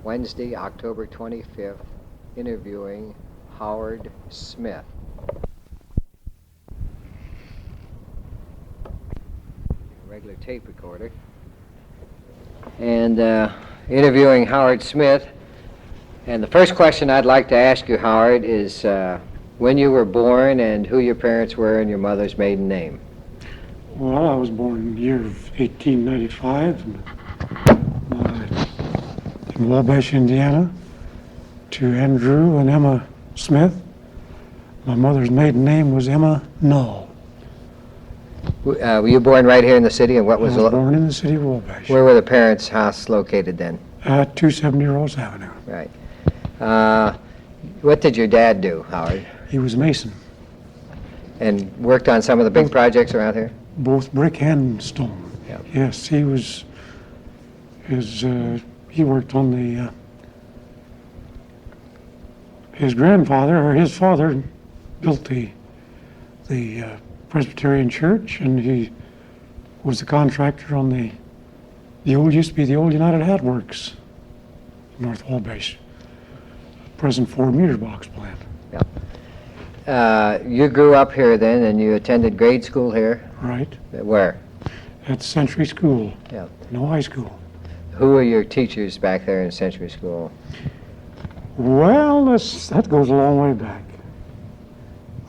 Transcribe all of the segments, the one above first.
Wednesday, October 25th, interviewing Howard Smith. Regular tape recorder. And interviewing Howard Smith. And the first question I'd like to ask you, Howard, is when you were born and who your parents were and your mother's maiden name. Well, I was born in the year of 1895 in Wabash, Indiana, to Andrew and Emma Smith. My mother's maiden name was Emma Null. Were you born right here in the city? And what was I was born in the city of Wabash. Where were the parents' house located then? At 270 Rose Avenue. Right. What did your dad do, Howard? He was a mason. And worked on some of the big projects around here? Both brick and stone. Yep. Yes, he was. He worked on the. His grandfather or his father built the Presbyterian Church, and he was the contractor on the used to be the old United Hat Works, North Wabash, present Ford meter box plant. Yeah. You grew up here then, and you attended grade school here? Right. Where? At Century School. Yeah. No high school. Who were your teachers back there in Century School? Well, that goes a long way back.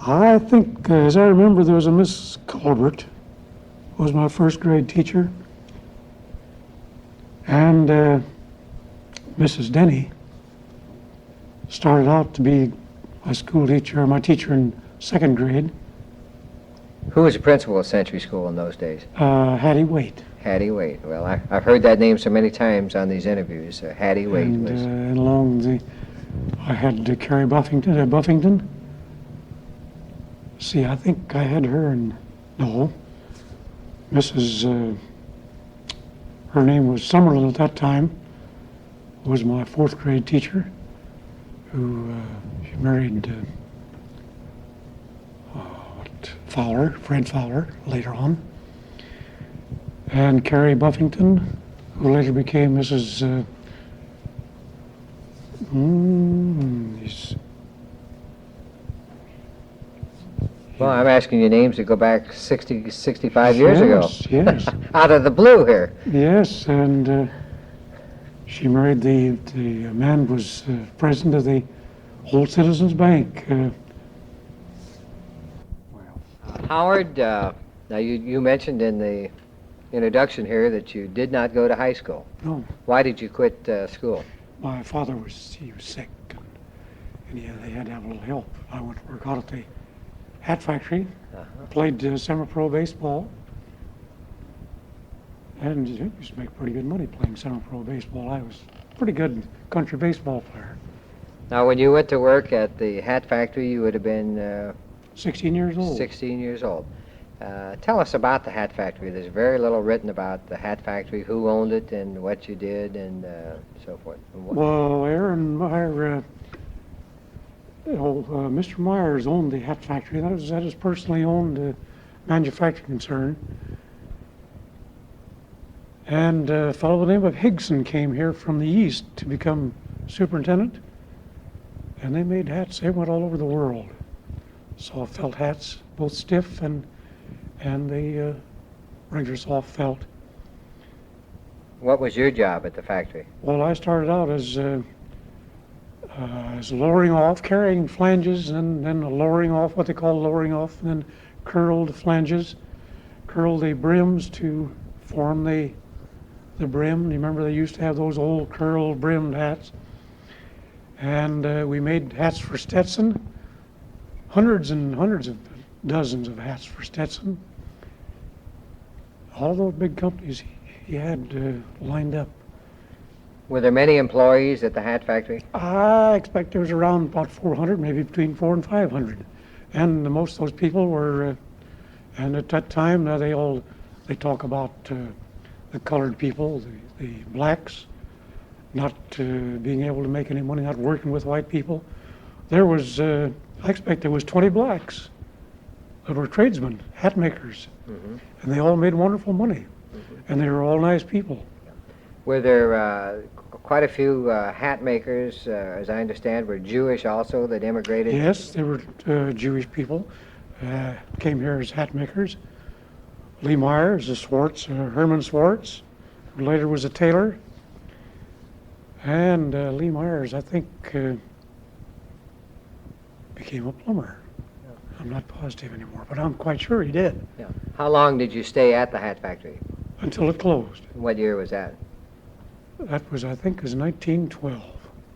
I think, as I remember, there was a Miss Colbert, who was my first grade teacher, and Mrs. Denny started out to be my school teacher, my teacher in second grade. Who was the principal of Century School in those days? Hattie Waite. Hattie Waite. Well, I've heard that name so many times on these interviews. Hattie Waite And was... I had Carrie Buffington. See, I think I had her and no, Mrs. Her name was Summerlin at that time, was my fourth grade teacher, who she married Fred Fowler, later on. And Carrie Buffington, who later became Mrs. Well, I'm asking you names that go back 60, 65 years ago. Yes. Out of the blue here. Yes, and she married the man who was president of the Old Citizens Bank. Howard, now you mentioned in the introduction here that you did not go to high school. No, Why did you quit school? my father was sick, and they had to have a little help. I went to work out at the hat factory, played semi-pro baseball, and used to make pretty good money playing semi-pro baseball. I was a pretty good country baseball player. Now, when you went to work at the hat factory, you would have been 16 years old. 16 years old. Tell us about the hat factory. There's very little written about the hat factory, who owned it and what you did and so forth. Well, Aaron Meyer, Mr. Myers owned the hat factory. That is personally owned manufacturing concern. And a fellow by the name of Higson came here from the east to become superintendent. And they made hats. They went all over the world. Saw felt hats, both stiff and the regular soft felt. What was your job at the factory? Well, I started out as lowering off, carrying flanges, and then lowering off, what they call lowering off, and then curled flanges, curled the brims to form the brim. You remember they used to have those old curled brimmed hats. And we made hats for Stetson, hundreds and hundreds of dozens of hats for Stetson. All those big companies he had lined up. Were there many employees at the hat factory? I expect there was around about 400, maybe between 400 and 500. And most of those people were, and at that time, they talk about the colored people, the blacks, not being able to make any money, not working with white people. There was, I expect there was 20 blacks that were tradesmen, hat makers, and they all made wonderful money, and they were all nice people. Were there quite a few hat makers, as I understand, were Jewish also that immigrated? Yes, they were Jewish people, came here as hat makers. Lee Myers, a Swartz, Herman Swartz, who later was a tailor. And Lee Myers, I think, became a plumber. I'm not positive anymore, but I'm quite sure he did, Yeah. How long did you stay at the hat factory? until it closed. What year was that? That was, I think, was 1912.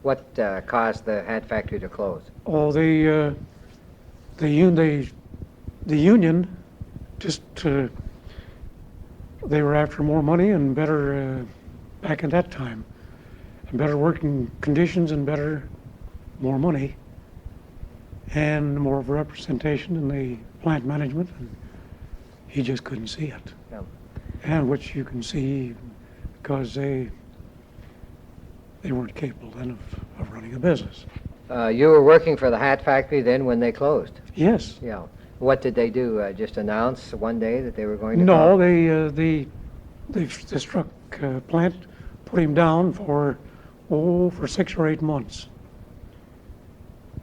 What caused the hat factory to close? Oh, the union just, they were after more money and better, back at that time, and better working conditions and more money, and more of a representation in the plant management, and he just couldn't see it. Yeah. And which you can see because they weren't capable then of running a business. You were working for the hat factory then when they closed? Yes. Yeah. What did they do? Just announce one day that they were going to No, close? they struck plant, put him down for 6 or 8 months.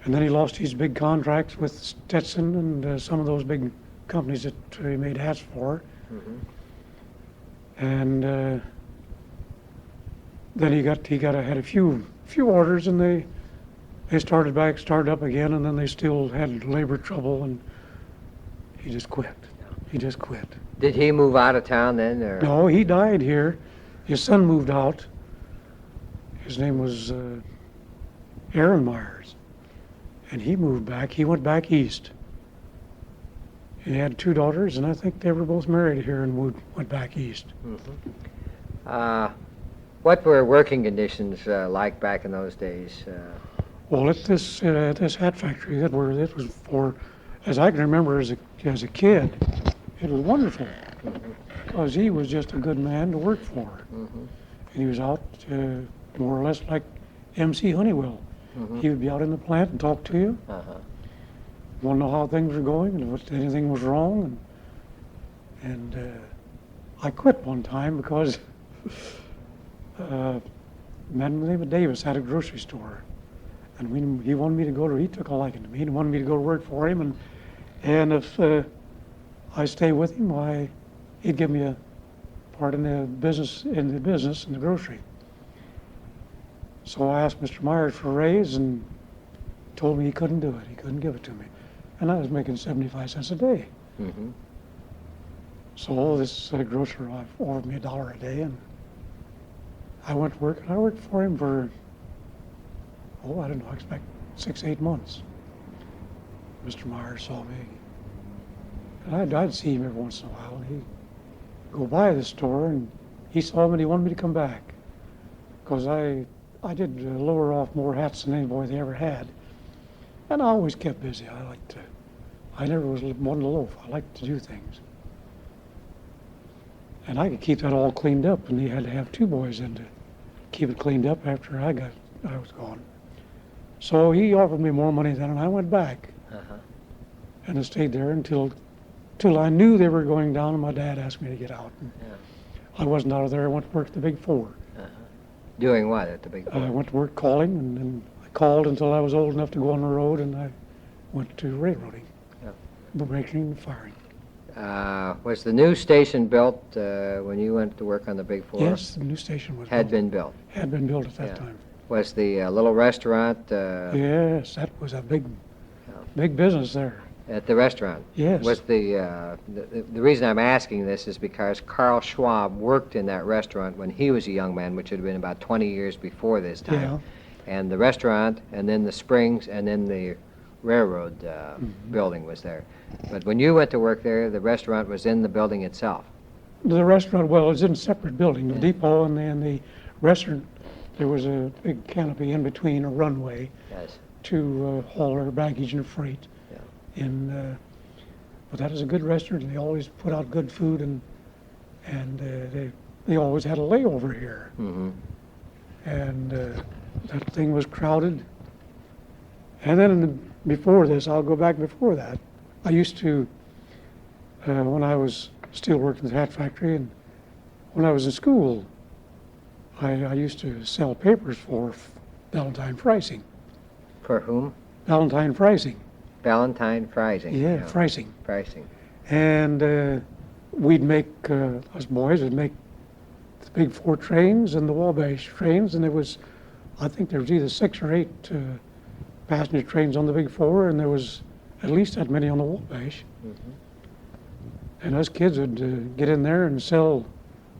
And then he lost his big contracts with Stetson and some of those big companies that he made hats for. Mhm. And then he had a few orders, and they started up again, and then they still had labor trouble, and he just quit. He just quit. Did he move out of town then? Or? No, he died here. His son moved out. His name was Aaron Myers, and he moved back. He went back east. He had 2 daughters, and I think they were both married here and went back east. Mhm. What were working conditions like back in those days? Well, at this hat factory, it was for, as I can remember as a kid, it was wonderful because he was just a good man to work for, Mhm. and he was out more or less like MC Honeywell. Mhm. He would be out in the plant and talk to you, Uh-huh. want to know how things were going and if anything was wrong, and I quit one time because a man named Davis had a grocery store, and he wanted me to go to. He took a liking to me and wanted me to go to work for him, and if I stay with him, he'd give me a part in the business in the grocery. So I asked Mr. Myers for a raise, and told me he couldn't do it. He couldn't give it to me, and I was making 75 cents a day. Mhm. So this grocer offered me $1 a day, and I went to work, and I worked for him for, I don't know, I expect 6, 8 months. Mr. Myers saw me, and I'd see him every once in a while, and he'd go by the store, and he saw me, and he wanted me to come back, because I did lower off more hats than any boy they ever had, and I always kept busy. I never was one to loaf. I liked to do things. And I could keep that all cleaned up, and he had to have 2 boys in to keep it cleaned up after I was gone. So he offered me more money then, and I went back. Uh-huh. And I stayed there until I knew they were going down, and my dad asked me to get out. And Yeah. I wasn't out of there. I went to work at the Big 4. Uh-huh. Doing what at the big? I went to work calling, and then I called until I was old enough to go on the road, and I went to railroading, braking and firing. Was the new station built when you went to work on the Big 4? Yes, the new station was Had built. been built. Had been built at that Yeah. time. Was the little restaurant Yes, that was a big business there. at the restaurant? Yes. Was the reason I'm asking this is because Karl Schwab worked in that restaurant when he was a young man, which had been about 20 years before this time. Yeah. And the restaurant, and then the springs, and then the railroad Mm-hmm. building was there. But when you went to work there, the restaurant was in the building itself. The restaurant, well, it was in a separate building. The depot and then the restaurant, there was a big canopy in between, a runway Yes. to haul our baggage and freight. Yeah. But that is a good restaurant. They always put out good food, and they always had a layover here. Mm-hmm. And that thing was crowded. And then before this, I'll go back before that. I used to, when I was still working at the hat factory, and when I was in school, I used to sell papers for Valentine Pricing. For whom? Valentine Pricing. Valentine Pricing. Yeah, Pricing. Pricing. And we'd make, us boys would make the big 4 trains and the Wabash trains, and I think there was either 6 or 8 passenger trains on the big 4, and there was at least that many on the Wabash. And us kids would get in there and sell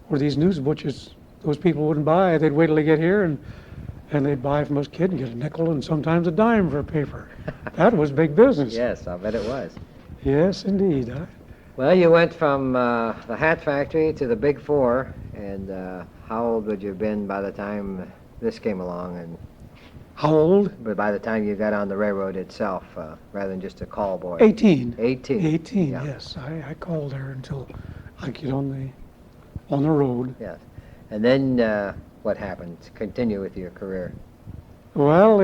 where these news butchers, those people wouldn't buy. They'd wait till they get here, and they'd buy from us kids and get a nickel and sometimes a dime for a paper. That was big business. Yes, I bet it was. Yes, indeed. Well, you went from the hat factory to the big 4, and how old would you have been by the time this came along? And How old? but by the time you got on the railroad itself, rather than just a call boy. 18. 18. 18, Yeah. yes. I called there until I get on the road. Yes. And then what happened? Continue with your career. Well,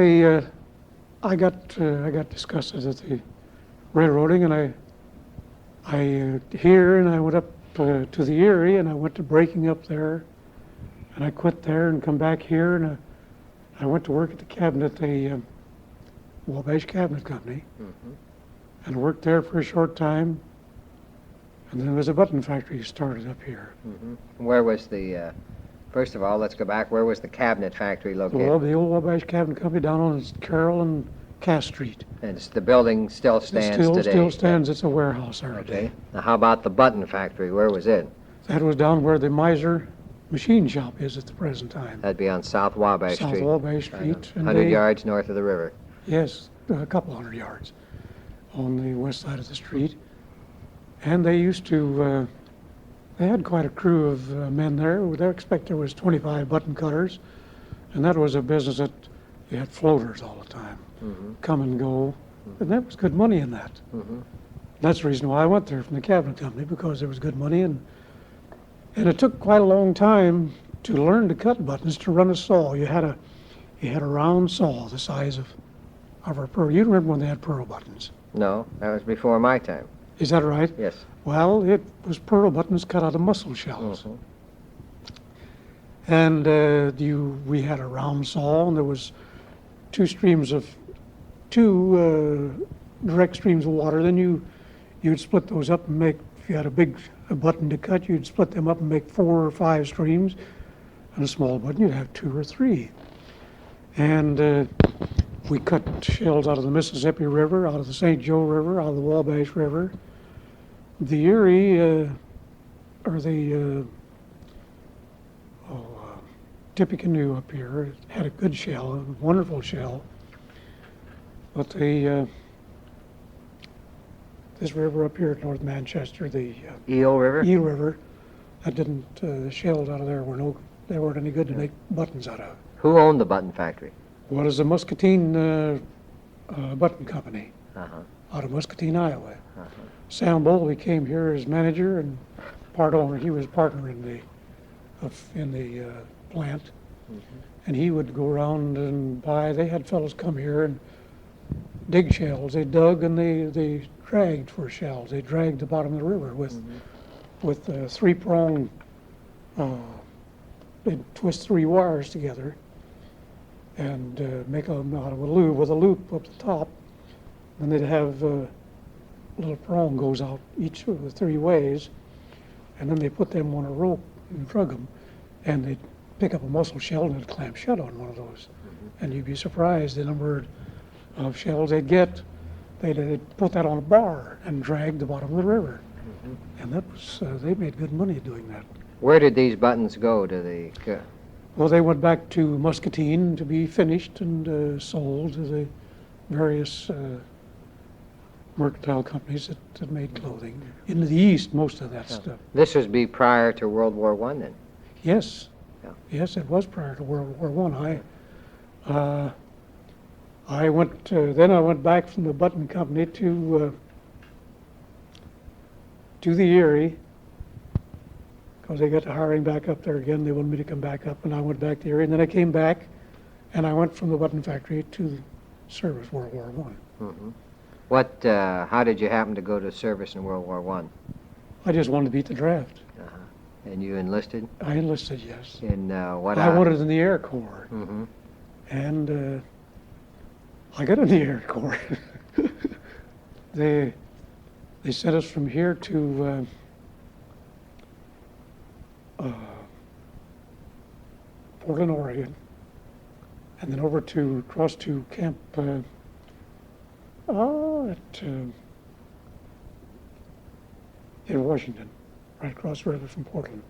I got disgusted at the railroading, and I here, and I went up to the Erie, and I went to breaking up there, and I quit there and come back here, and I went to work at the cabinet, the Wabash Cabinet Company, and worked there for a short time, and then there was a button factory started up here. Where was the, first of all, let's go back, where was the cabinet factory located? The old Wabash Cabinet Company down on Karl and Cass Street. And the building still stands It today? still stands. It's a warehouse there today. Okay. Now, how about the button factory? Where was it? That was down where the Miser machine shop is at the present time. That'd be on South Wabash South Street. Wabash Right on. Street. And 100 yards north of the river. Yes, a couple hundred yards on the west side of the street. And they used to, they had quite a crew of men there. They expect there was 25 button cutters. And that was a business that you had floaters all the time, come and go. And that was good money in that. That's the reason why I went there from the cabinet company, because there was good money. And it took quite a long time to learn to cut buttons, to run a saw. You had a round saw the size of our pearl. You remember when they had pearl buttons? No, that was before my time. Is that right? Yes. Well, it was pearl buttons cut out of mussel shells. And we had a round saw, and there was two direct streams of water. Then you'd split those up and make, if you had a button to cut, you'd split them up and make 4 or 5 streams. And a small button, you'd have 2 or 3. And we cut shells out of the Mississippi River, out of the St. Joe River, out of the Wabash River. The Erie, Tippecanoe up here had a good shell, a wonderful shell. But this river up here at North Manchester, the Eel River? Eel River, that didn't, the shells out of there they weren't any good to make buttons out of. Who owned the button factory? What is the Muscatine Button Company Uh-huh. out of Muscatine, Iowa. Uh-huh. Sam Bowlby came here as manager and part owner. He was partner in the plant, and he would go around and buy. They had fellows come here and dig shells. They dug and they dragged for shells. They dragged the bottom of the river with 3-prong. They'd twist 3 wires together and make them out of a loop with a loop up the top. And they'd have a little prong goes out each of the 3 ways, and then they put them on a rope and drug them, and they'd pick up a mussel shell and it'd clamp shut on one of those. And you'd be surprised the number of shells they'd get. They'd put that on a bar and drag the bottom of the river. And that was, they made good money doing that. Where did these buttons go to the... Well, they went back to Muscatine to be finished and sold to the various mercantile companies that made clothing. In the East, most of that stuff. This would be prior to World War I then? Yes. Yeah. Yes, it was prior to World War I. I went back from the button company to the Erie, because they got the hiring back up there again. They wanted me to come back up, and I went back to Erie. And then I came back, and I went from the button factory to service World War I. How did you happen to go to service in World War I? I just wanted to beat the draft. And you enlisted I enlisted, yes. in what? I wanted in the Air Corps, Mm-hmm. and I got in the Air Corps. They sent us from here to Portland, Oregon, and then over to across to Camp in Washington, right across the river from Portland.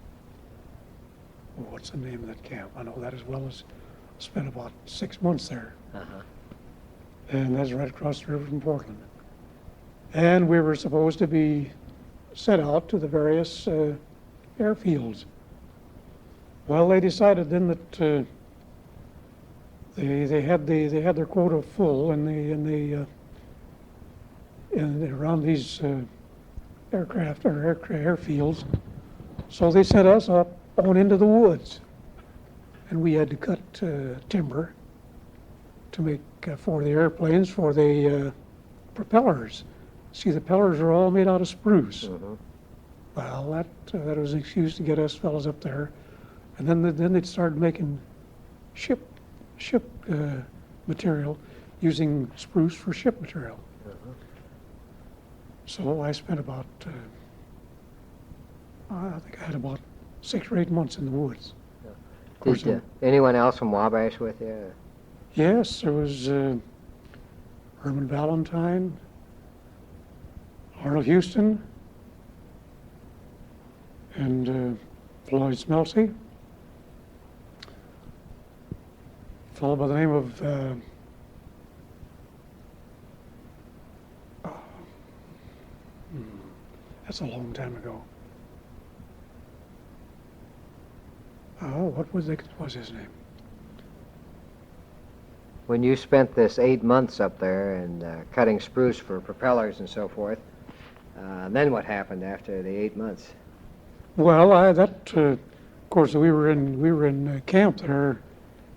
Oh, what's the name of that camp? I know that as well as spent about 6 months there. Uh-huh. And that's right across the river from Portland. And we were supposed to be sent out to the various airfields. Well, they decided then that they had their quota full in around these aircraft or airfields, so they sent us up on into the woods, and we had to cut timber to make for the airplanes for the propellers. See, the propellers are all made out of spruce. Mm-hmm. Well, that was an excuse to get us fellas up there, and then they started making ship material using spruce for ship material. Uh-huh. So I spent about I think I had about 6 or 8 months in the woods. Of course, Did anyone else from Wabash with you? yes, there was Herman Valentine, Arnold Houston, and Floyd Smelty. A fellow by the name of that's a long time ago. What was his name? When you spent this 8 months up there and cutting spruce for propellers and so forth, then what happened after the 8 months? Well, of course, we were in camp there.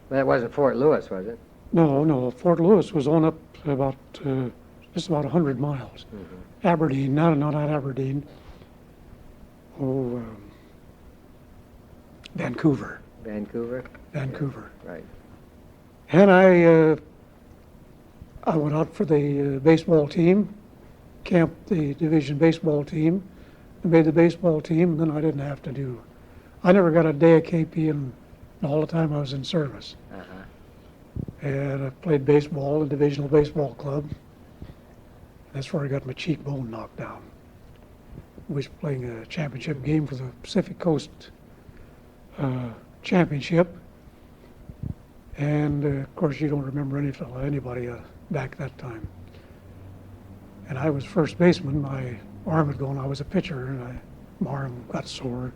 That wasn't Fort Lewis, was it? No, Fort Lewis was on up about just about 100 miles. Mm-hmm. Aberdeen, not Aberdeen. Vancouver. Vancouver? Vancouver. Yeah, right. And I went out for the baseball team, camped the division baseball team, and made the baseball team, and then I didn't have to do. I never got a day of KP in all the time I was in service. Uh-huh. And I played baseball in the divisional baseball club. That's where I got my cheekbone knocked down. We was playing a championship game for the Pacific Coast Championship. And of course, you don't remember anybody back that time. And I was first baseman. My arm had gone. I was a pitcher, and my arm got sore.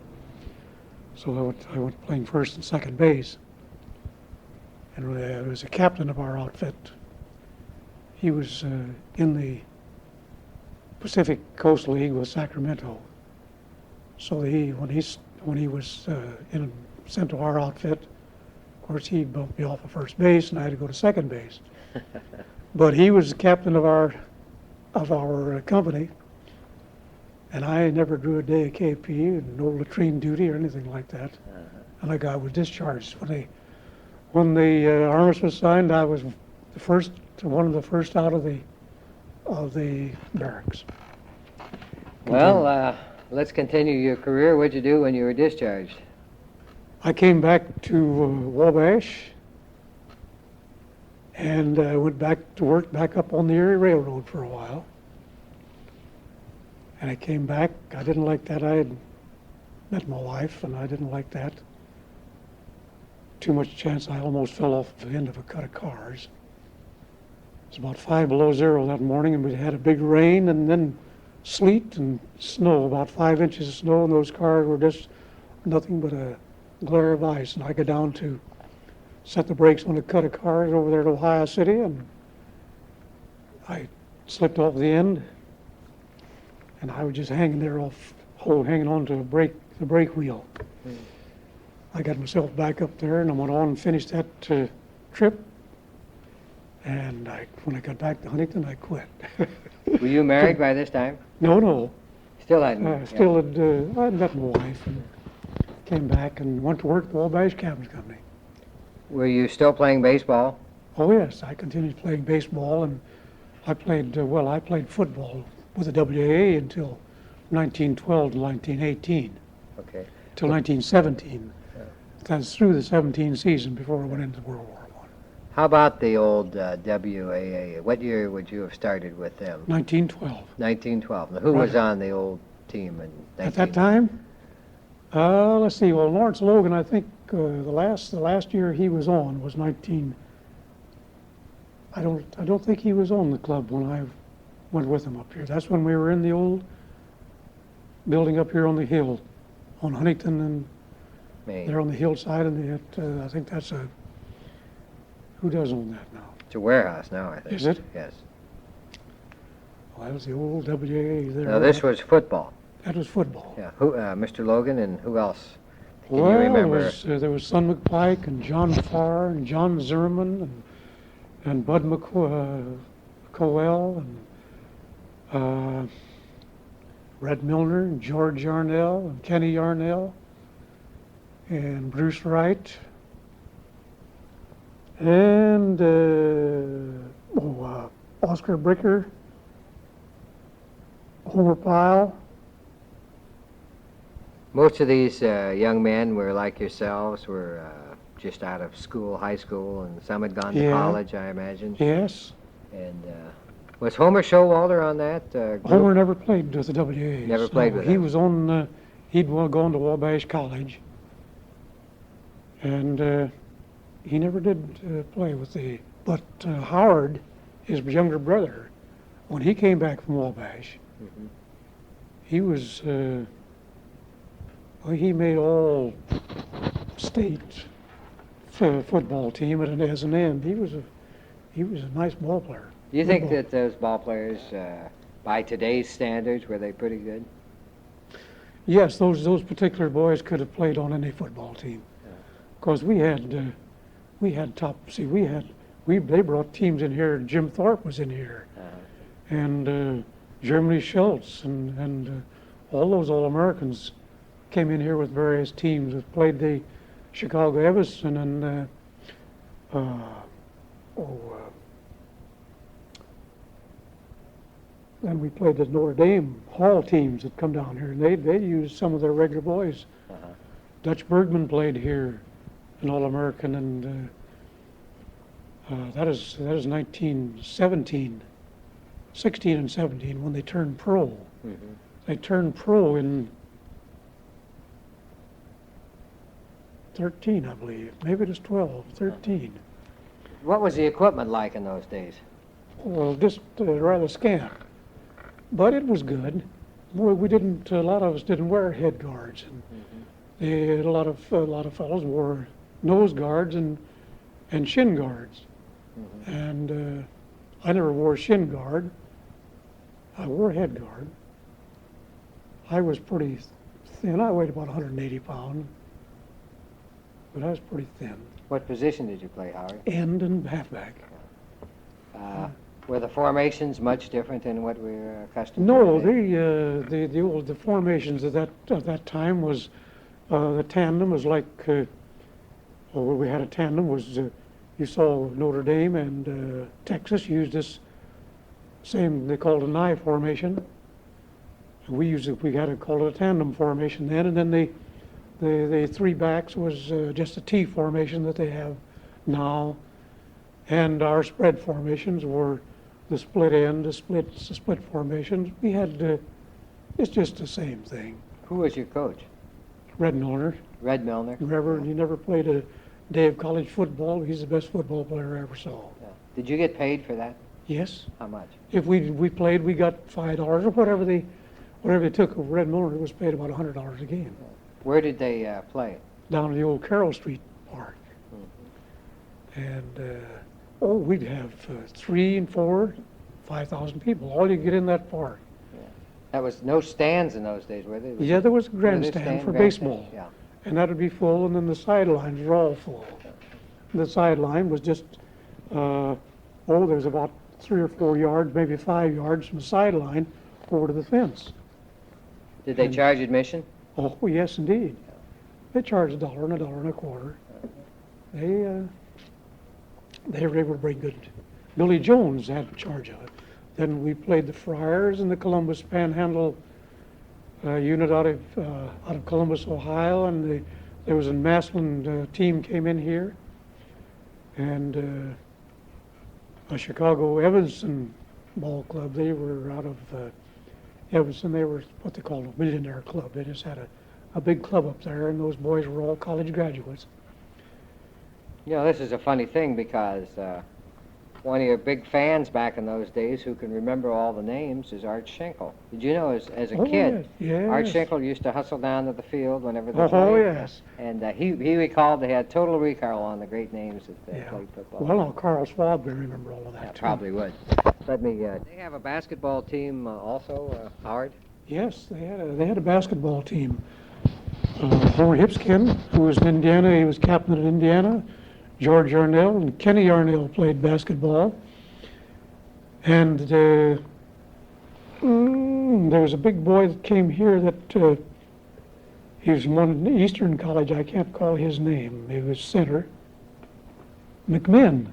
So I went playing first and second base. And there was a captain of our outfit. He was in the Pacific Coast League with Sacramento. So when he was sent to our outfit, of course he bumped me off of first base, and I had to go to second base. But he was the captain of our company, and I never drew a day of KP, and no latrine duty or anything like that. Uh-huh. And the guy was discharged when the armistice was signed. I was one of the first out of the barracks. Well, let's continue your career. What'd you do when you were discharged? I came back to Wabash, and went back to work back up on the Erie Railroad for a while. And I came back. I didn't like that. I had met my wife, and I didn't like that. Too much chance I almost fell off the end of a cut of cars. It was about 5 below zero that morning, and we had a big rain and then sleet and snow, about 5 inches of snow, and those cars were just nothing but a glare of ice. And I got down to set the brakes on a cut of cars over there at Ohio City, and I slipped off the end, and I was just hanging there hanging on to the brake wheel. Mm. I got myself back up there, and I went on and finished that trip. And when I got back to Huntington, I quit. Were you married by this time? No. Still hadn't. I had met my wife. And came back and went to work at the Wabash Cabinet Company. Were you still playing baseball? Oh yes, I continued playing baseball, and I played I played football with the WAA until 1912 to 1918, Okay. till 1917. That's through the 17 season before I went into World War I. How about the old WAA? What year would you have started with them? 1912. 1912. Now, who Right. was on the old team in 19... At that time, let's see. Well, Lawrence Logan, I think the last year he was on was 19. I don't think he was on the club when I went with him up here. That's when we were in the old building up here on the hill, on Huntington, and Maine. they're on the hillside, and they had, I think that's who does own that now? It's a warehouse now, I think. Is it? Yes. Well, that was the old WAA there. Now, this was football. That was football. Yeah. Who? Mr. Logan, and who else? Can Well, you remember? there was Son McPike and John Farr and John Zimmerman and Bud McCowell and Red Milner and George Yarnell and Kenny Yarnell and Bruce Wright and Oscar Bricker, Homer Pyle. Most of these young men were like yourselves, were just out of school, high school, and some had gone to Yeah. college, I imagine. Yes. And was Homer Showalter on that group? Homer never played with the WAs. Never played No, with he them. was on. He'd gone to Wabash College, and he never did play with the. But Howard, his younger brother, when he came back from Wabash, Mhm. he was. He made all state football team as an end. He was a nice ball player. Do you think Football. that those ball players, by today's standards, were they pretty good? Yes, those particular boys could have played on any football team, because we had top. See, they brought teams in here. Jim Thorpe was in here, and Germany Schultz and all those All-Americans came in here with various teams that played the Chicago Evanston and then we played the Notre Dame Hall teams that come down here, and they used some of their regular boys. Uh-huh. Dutch Bergman played here, an All-American, and that is 1917, 16 and 17 when they turned pro. Mhm. They turned pro in 13, I believe. Maybe it was 12, 13. What was the equipment like in those days? Well, just rather scant. But it was good. We didn't. A lot of us didn't wear head guards, and a lot of fellows wore nose guards and shin guards. And I never wore a shin guard. I wore a head guard. I was pretty thin. I weighed about 180 pounds, but I was pretty thin. What position did you play, Howard? End and halfback. Were the formations much different than what we're accustomed No, to today? the formations of that time was the tandem was like we had a tandem was you saw Notre Dame and Texas used this same, they called it an I formation. We had to call it a tandem formation then, and then the three backs was just a T formation that they have now, and our spread formations were the split end, the split formations. We had it's just the same thing. Who was your coach? Red Milner. Red Milner? He never played a day of college football. He's the best football player I ever saw. Yeah. Did you get paid for that? Yes. How much? If we played, we got $5 or whatever they took. Red Milner was paid about $100 a game. Where did they play? Down at the old Carroll Street Park. And we'd have 3 and 4, 5,000 people. All you get in that park. That was no stands in those days, were there? Yeah, there was a Were there grandstand for grandstands? baseball. Yeah. And that would be full, and then the sidelines were all full. The sideline was just, there's about 3 or 4 yards, maybe 5 yards from the sideline over to the fence. Did they charge admission? Oh, yes, indeed. They charged $1 and $1.25. They were very good. Billy Jones had charge of it. Then we played the Friars and the Columbus Panhandle unit out of Columbus, Ohio, and there was a Massland team came in here, and a Chicago Evanston Ball Club. They were out of Evanston. They were what they called a millionaire club. They just had a big club up there, and those boys were all college graduates. You know, this is a funny thing because one of your big fans back in those days who can remember all the names is Art Schenkel. Did you know as a kid, yes. Art Schenkel used to hustle down to the field whenever they Oh, played? yes. And he recalled they had total recall on the great names that Yeah. played football. Well, Karl Schwab would remember all of that, Yeah, too. probably would. Let me, they have a basketball team also, Howard? Yes, they had a basketball team. Homer Hipskin, who was in Indiana, he was captain in Indiana. George Yarnell and Kenny Yarnell played basketball. And there was a big boy that came here that he was from one Eastern College. I can't call his name. He was center. McMinn.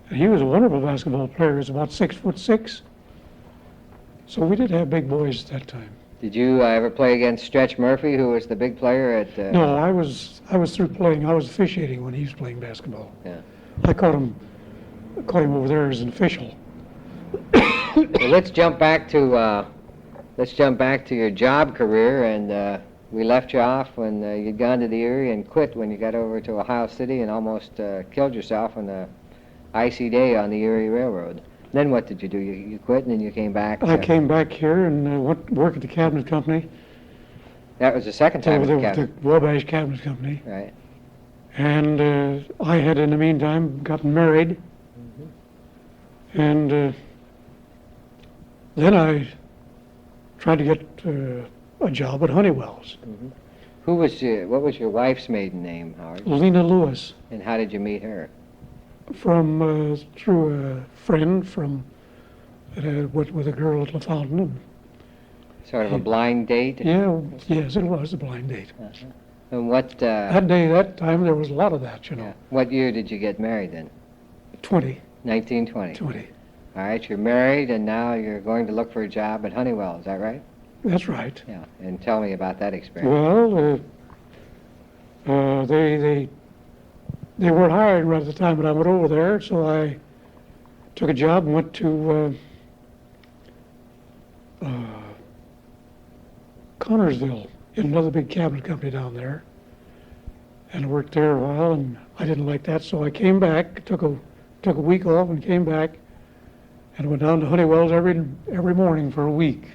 And he was a wonderful basketball player. He was about 6'6". So we did have big boys at that time. Did you ever play against Stretch Murphy, who was the big player at... No, I was through playing. I was officiating when he was playing basketball. Yeah. I caught him over there as an official. Well, let's jump back to your job career, and we left you off when you'd gone to the Erie and quit when you got over to Ohio City and almost killed yourself on a icy day on the Erie Railroad. Then what did you do? You quit and then you came back? I came back here and went to work at the Cabinet Company. That was the second time at the The Cabinet. Wabash Cabinet Company. Right. And I had, in the meantime, gotten married. And then I tried to get a job at Honeywell's. What was your wife's maiden name, Howard? Lena Lewis, And how did you meet her? through a friend from with a girl at La Fountain. Sort of a blind date? Yes, it was a blind date. And what, That time, there was a lot of that, yeah. What year did you get married then? 20. 1920. All right, you're married and now you're going to look for a job at Honeywell, is that right? That's right. Yeah, and tell me about that experience. Well, they weren't hiring right at the time, but I went over there, so I took a job and went to Connorsville in another big cabinet company down there, and I worked there a while, and I didn't like that, so I came back, took a week off, and came back, and went down to Honeywell's every morning for a week.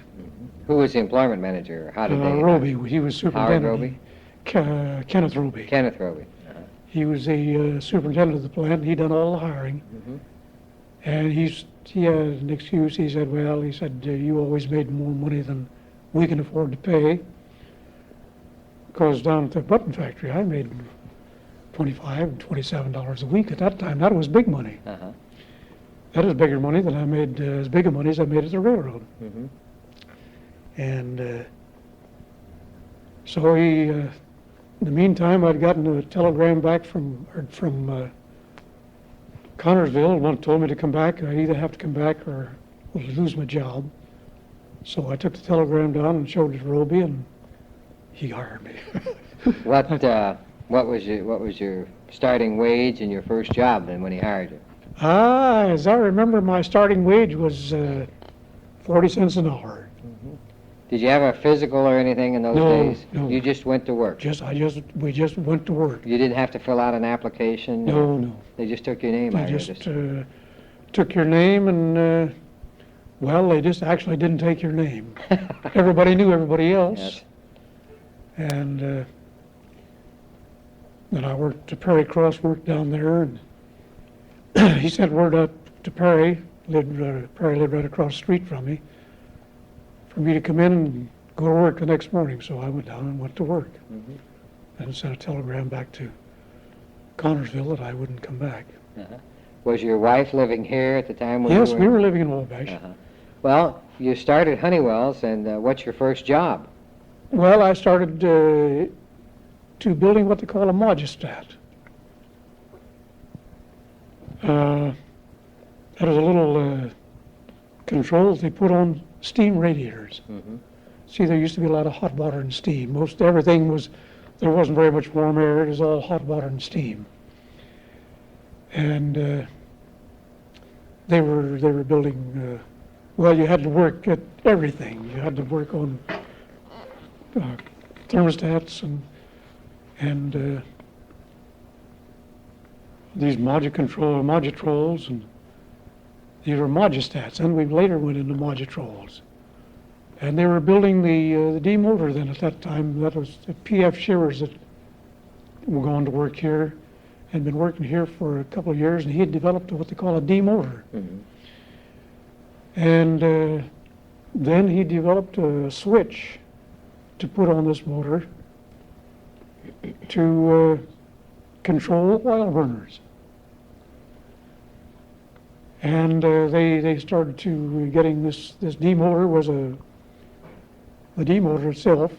Who was the employment manager? How did they? Roby, he was superintendent. Howard Roby? Kenneth Roby. Kenneth Roby. He was the superintendent of the plant. He done all the hiring. And he had an excuse. He said, you always made more money than we can afford to pay. Because down at the button factory, I made $25 and $27 a week at that time. That was big money. That was bigger money than I made, as big a money as I made at the railroad. And so in the meantime, I'd gotten a telegram back from Connorsville. One told me to come back. I'd either have to come back or lose my job. So I took the telegram down and showed it to Roby, and he hired me. What was your starting wage and your first job then when he hired you? As I remember, my starting wage was 40 cents an hour. Did you have a physical or anything in those days? No. You just went to work? We just went to work. You didn't have to fill out an application? No. They just took your name They out? just took your name and, they just actually didn't take your name. Everybody knew everybody else. Yes. And then I worked at Perry Cross, worked down there, and he sent word out to Perry, Perry lived right across the street from me, for me to come in and go to work the next morning. So I went down and went to work and sent a telegram back to Connorsville that I wouldn't come back. Was your wife living here at the time? When Yes, you we were living in Wabash. Well, you started Honeywell's, and what's your first job? Well, I started to building what they call a modustat. That was a little controls they put on steam radiators. Mm-hmm. See, there used to be a lot of hot water and steam. Most everything was, there wasn't very much warm air. It was all hot water and steam. And they were building. Well, you had to work at everything. You had to work on thermostats and these modutrolls, and these were modustats. And we later went into modutrolls. And they were building the D motor then at that time. That was the P.F. Shivers that were going to work here, had been working here for a couple of years, and he had developed what they call a D motor. Mm-hmm. And then he developed a switch to put on this motor to control oil burners. And they started to getting this D motor was the D motor itself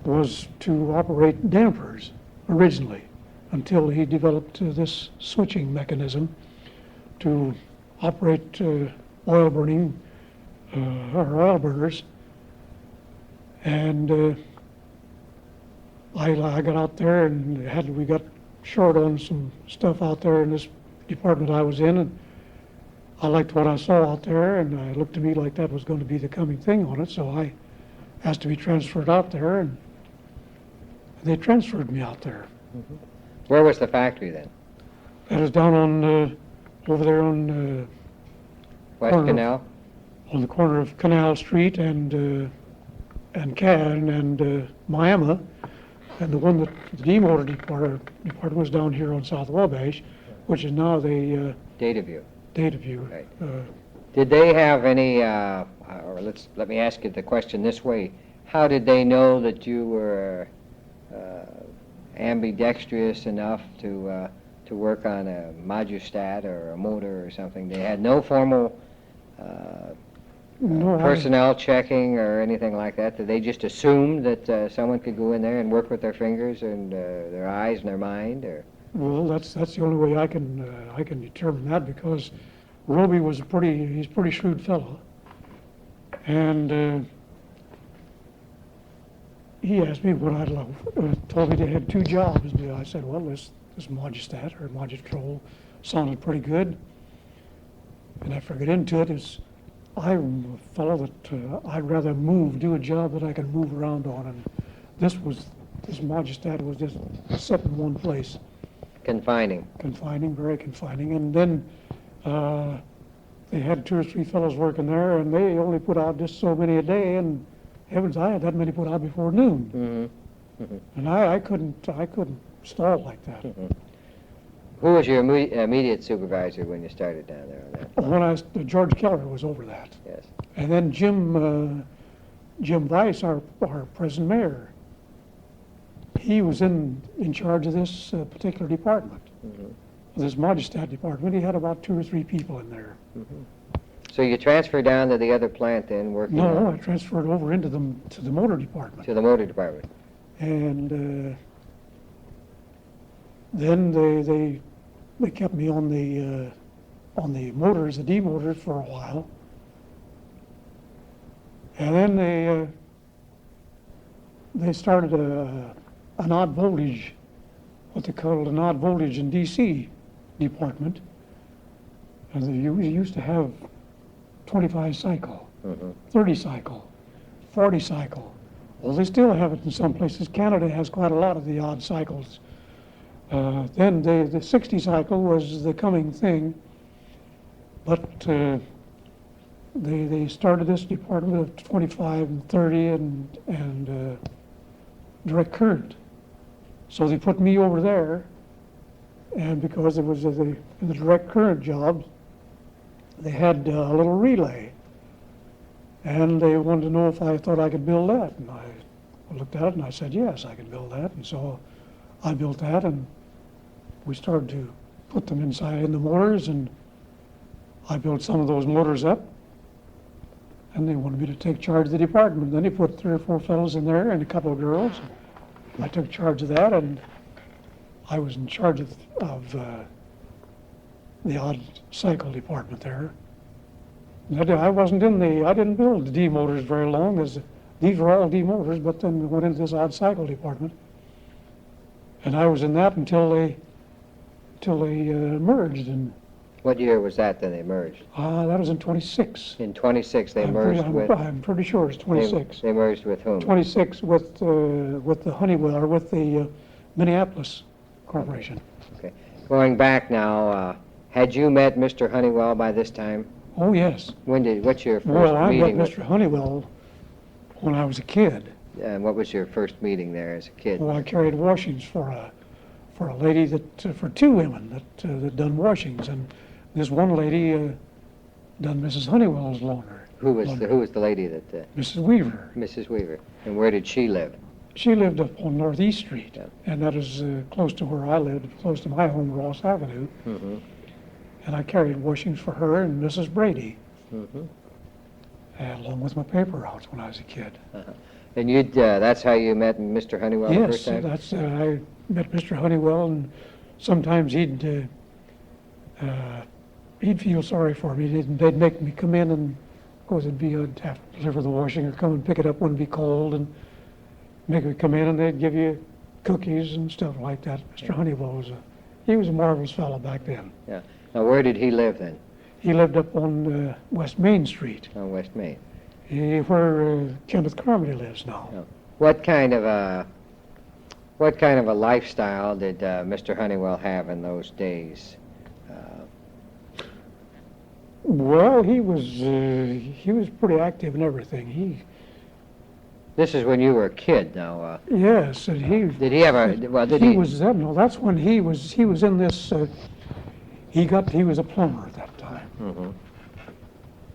was to operate dampers originally, until he developed this switching mechanism to operate oil burning or oil burners. And I got out there and we got short on some stuff out there in this department I was in, and I liked what I saw out there, and it looked to me like that was going to be the coming thing on it, so I asked to be transferred out there, and they transferred me out there. Mm-hmm. Where was the factory then? That was down on over there on West Canal? On the corner of Canal Street and Miami, and the one that the D motor department was down here on South Wabash, which is now the Data View. Right. Did they have any, or let me ask you the question this way. How did they know that you were ambidextrous enough to work on a modustat or a motor or something? They had no formal personnel checking or anything like that? Did they just assume that someone could go in there and work with their fingers and their eyes and their mind? Or? Well, that's the only way I can determine that, because Roby was he's a pretty shrewd fellow, and he asked me what I'd love. Told me they had two jobs. I said, well, this modustat or modutrol sounded pretty good, and after I got into it, I'm a fellow that I'd rather do a job that I can move around on, and this modustat was just set in one place. Confining, very confining. And then they had 2 or 3 fellows working there, and they only put out just so many a day, and heavens, I had that many put out before noon. Mm-hmm. Mm-hmm. And I couldn't stall like that. Mm-hmm. Who was your immediate supervisor when you started down there on that? George Keller was over that. Yes. And then Jim Weiss, our present mayor, he was in charge of this particular department, this modustat department. He had about 2 or 3 people in there. Mm-hmm. So you transferred down to the other plant then, working? No, I transferred over to the motor department. To the motor department. And then they kept me on the motors, the D motors, for a while, and then they started an odd voltage, what they called an odd voltage in DC department. And they used to have 25 cycle, 30 cycle, 40 cycle. Well, they still have it in some places. Canada has quite a lot of the odd cycles. Then the 60 cycle was the coming thing, but they started this department of 25 and 30 and direct current. So they put me over there, and because it was in the direct current job, they had a little relay, and they wanted to know if I thought I could build that. And I looked at it and I said, yes, I can build that. And so I built that, and we started to put them inside in the motors, and I built some of those motors up, and they wanted me to take charge of the department. Then they put 3 or 4 fellows in there and a couple of girls. I took charge of that, and I was in charge of the odd cycle department there. I wasn't I didn't build the D motors very long, as these were all D motors, but then went into this odd cycle department. And I was in that until they merged, and What year was that they merged? that was in 26. In 26 they merged with... I'm pretty sure it's 26. They merged with whom? 26 with the Honeywell, or with the Minneapolis Corporation. Okay. Going back now, had you met Mr. Honeywell by this time? Oh, yes. What's your first Well, I met meeting with Mr. Honeywell when I was a kid. And what was your first meeting there as a kid? Well, I carried washings for a lady for two women that done washings, and this one lady done Mrs. Honeywell's laundry. Who was the lady that... Mrs. Weaver. Mrs. Weaver. And where did she live? She lived up on Northeast Street, Yeah. and that is close to where I lived, close to my home, Ross Avenue. Mm-hmm. And I carried washings for her and Mrs. Brady, Mm-hmm. along with my paper routes when I was a kid. And that's how you met Mr. Honeywell the first Yes, time? that's I met Mr. Honeywell, and sometimes he'd feel sorry for me. They'd make me come in, and of course I'd have to deliver the washing or come and pick it up when it'd be cold, and make me come in, and they'd give you cookies and stuff like that. Mr. Honeywell was a marvelous fellow back then. Yeah. Now, where did he live then? He lived up on West Main Street, On West Main. where Kenneth Carmody lives now. Yeah. What kind of a lifestyle did Mr. Honeywell have in those days? Well, he was pretty active in everything. This is when you were a kid now. Yes, and Did he ever, well, did he? No, that's when he was in this, he was a plumber at that time. Mhm.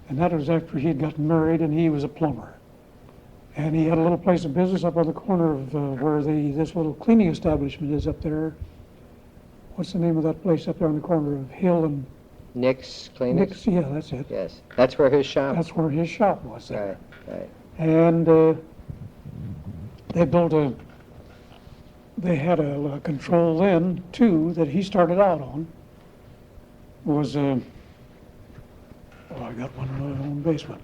And that was after he'd gotten married, and he was a plumber. And he had a little place of business up on the corner of where this little cleaning establishment is up there. What's the name of that place up there on the corner of Hill and Nick's Clinic? Nick's? Yeah, that's it. Yes. That's where his shop? That's where his shop was there. Right. And they had a control then, too, that he started out on, was, I got one in my own basement.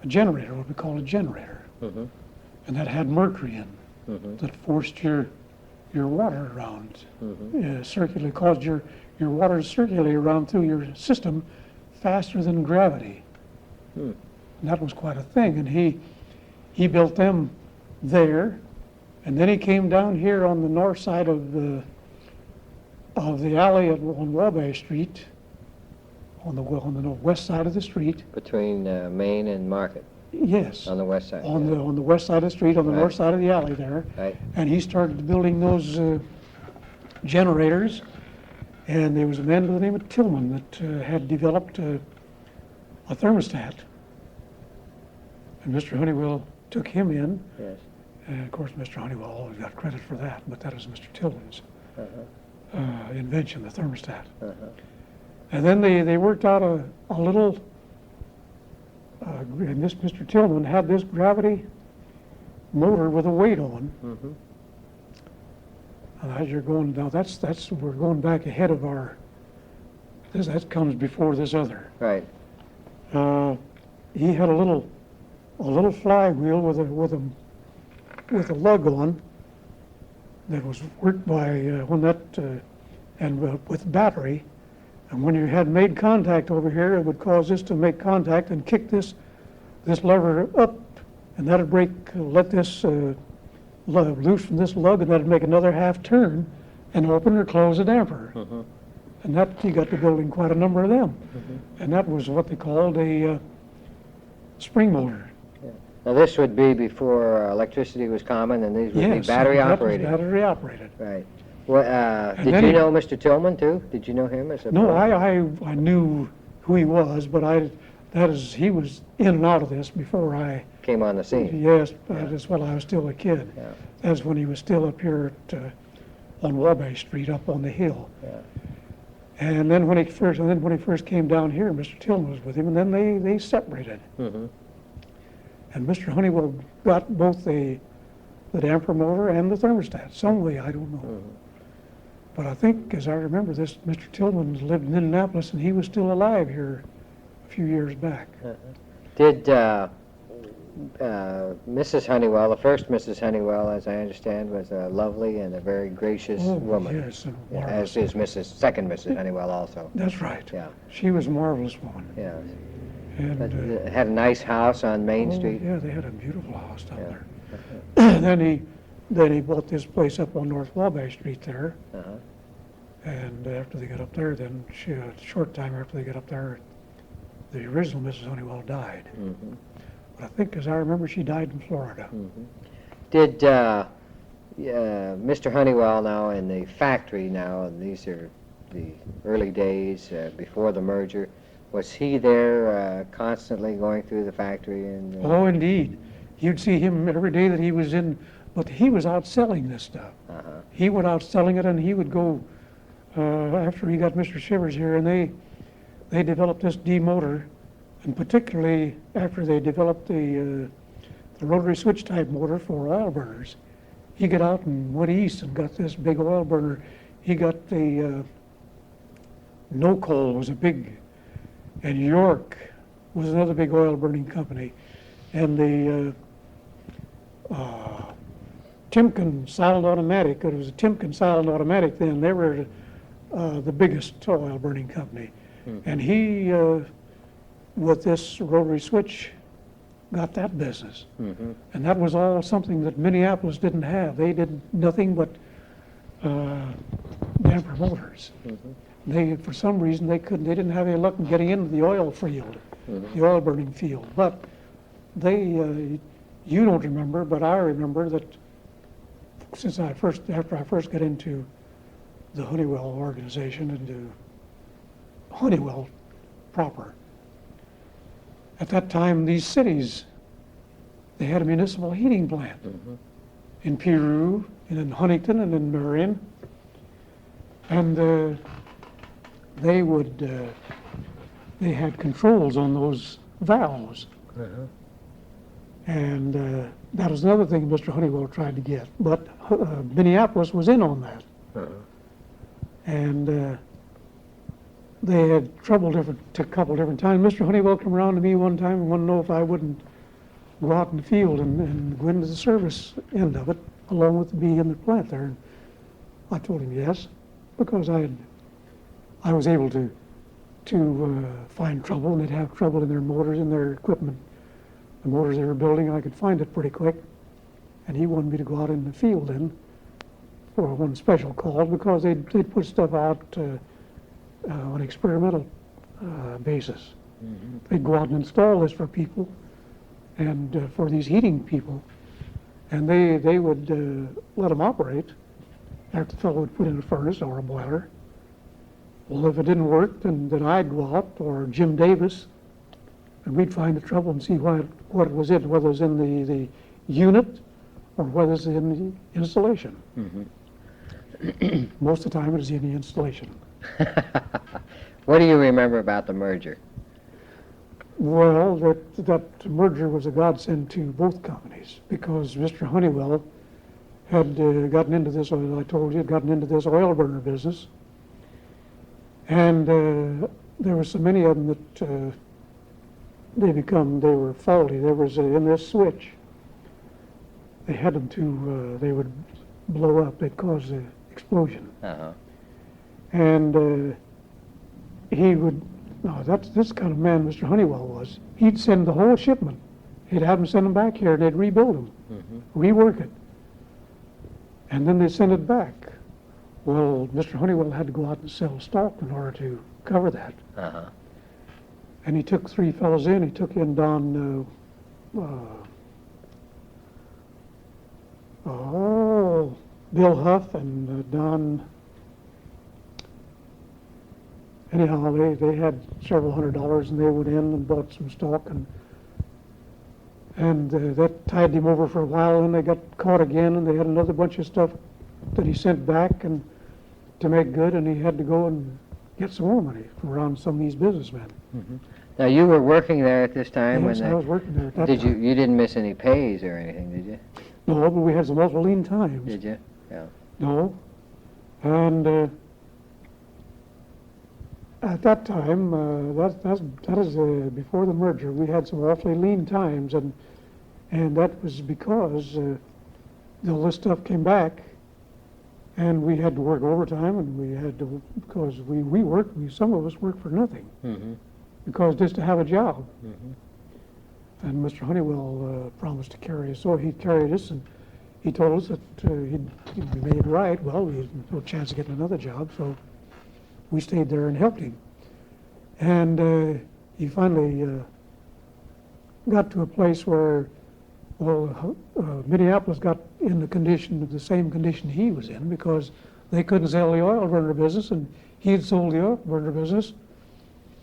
A generator, what we call a generator. Mm-hmm. And that had mercury in, Mm-hmm. that forced your water around, Mm-hmm. caused your water to circulate around through your system faster than gravity. Hmm. And that was quite a thing, and he built them there, and then he came down here on the north side of the alley on Wabash Street, on the west side of the street. Between Main and Market, Yes, on the west side. on yeah. the west side of the street, on the Right. north side of the alley there. Right. And he started building those generators, and there was a man by the name of Tillman that had developed a thermostat. And Mr. Honeywell took him in. Yes. And of course, Mr. Honeywell always got credit for that, but that was Mr. Tillman's Uh-huh. invention, the thermostat. Uh-huh. And then they worked out a little, and this Mr. Tillman had this gravity motor with a weight on. Mm-hmm. And as you're going now, we're going back ahead of that comes before this other. Right. He had a little flywheel with a lug on that was worked by with battery, and when you had made contact over here, it would cause this to make contact and kick this lever up, and that'd let this loose from this lug, and that'd make another half turn and open or close a damper. Mm-hmm. And that he got to building quite a number of them, and that was what they called a spring motor. Now, this would be before electricity was common, and these would be battery operated. That was battery operated. Right. Well, did then you know Mr. Tillman, too? Did you know him as a... No, I knew who he was, but he was in and out of this before I... Came on the scene. Yes, that's when I was still a kid. Yeah. That's when he was still up here on Wabash Street, up on the hill. Yeah. And then when he first came down here, Mr. Tillman was with him, and then they separated. Mm-hmm. And Mr. Honeywell got both a the damper motor and the thermostat, some way, I don't know. But I think, as I remember, this Mr. Tillman lived in Indianapolis, and he was still alive here a few years back. Did Mrs. Honeywell, the first Mrs. Honeywell, as I understand, was a lovely and a very gracious woman. Yes, and Yeah, marvelous. as is second Mrs. Honeywell also. That's right. Yeah, She was a marvelous woman. yeah. And, But, had a nice house on Main oh, Street. yeah, they had a beautiful house down Yeah. there. Then he bought this place up on North Wabash Street there. Uh-huh. And after they got up there, then a short time after they got up there, the original Mrs. Honeywell died. Mm-hmm. But I think, as I remember, she died in Florida. Mm-hmm. Did Mr. Honeywell now in the factory now, and these are the early days before the merger, was he there constantly going through the factory? And Oh, indeed. You'd see him every day that he was in, but he was out selling this stuff. Uh-huh. He went out selling it, and he would go, after he got Mr. Shivers here, and they developed this D motor, and particularly after they developed the rotary switch type motor for oil burners. He got out and went east and got this big oil burner. He got the No Coal was a big, and York was another big oil burning company, and the Timken silent automatic. It was a Timken silent automatic then. They were the biggest oil burning company, and he with this rotary switch got that business. Mm-hmm. And that was all something that Minneapolis didn't have. They did nothing but damper motors. Mm-hmm. They, for some reason, they didn't have any luck in getting into the oil field, the oil burning field. But they, you don't remember, but I remember that after I first got into the Honeywell organization, into Honeywell proper, at that time, these cities, they had a municipal heating plant in Peru, and in Huntington, and in Marion. And they had controls on those valves. And that was another thing Mr. Honeywell tried to get. But Minneapolis was in on that. And they had trouble a couple different times. Mr. Honeywell came around to me one time and wanted to know if I wouldn't go out in the field and go into the service end of it, along with me in the plant there. And I told him yes, because I was able to find trouble, and they'd have trouble in their motors and their equipment. The motors they were building, I could find it pretty quick. And he wanted me to go out in the field then for one special call, because they'd put stuff out on experimental basis. They'd go out and install this for people, and for these heating people, and they would let them operate after the fellow would put in a furnace or a boiler. Well, if it didn't work, then I'd go out, or Jim Davis, and we'd find the trouble and see what it was in, whether it was in the unit or whether it was in the installation. Most of the time it was in the installation. What do you remember about the merger? Well, that merger was a godsend to both companies, because Mr. Honeywell had gotten into this, as I told you, had gotten into this oil burner business. And there were so many of them that they were faulty. There was, in this switch, they had them to, they would blow up. They'd cause an explosion. And he would, no, that's this kind of man Mr. Honeywell was. He'd send the whole shipment. He'd have them send them back here, and they'd rebuild them, rework it. And then they'd send it back. Well, Mr. Honeywell had to go out and sell stock in order to cover that. And he took three fellows in. He took in Don, Bill Huff and Don. Anyhow, they had several $100s, and they went in and bought some stock, and that tied him over for a while. And they got caught again, and they had another bunch of stuff that he sent back and to make good, and he had to go and get some more money from around some of these businessmen. Now, you were working there at this time? Yes, I was working there at that Did time. you didn't miss any pays or anything, did you? No, but we had some awful lean times. Did you? Yeah. No. And at that time, that is before the merger, we had some awfully lean times, and that was because all this stuff came back, and we had to work overtime, and we had to, because some of us worked for nothing, Mm-hmm. because just to have a job. Mm-hmm. And Mr. Honeywell promised to carry us, so he carried us, and he told us that he'd made it right. Well, we had no chance of getting another job, so we stayed there and helped him. And he finally got to a place where, well, Minneapolis got in the same condition he was in, because they couldn't sell the oil burner business, and he had sold the oil burner business,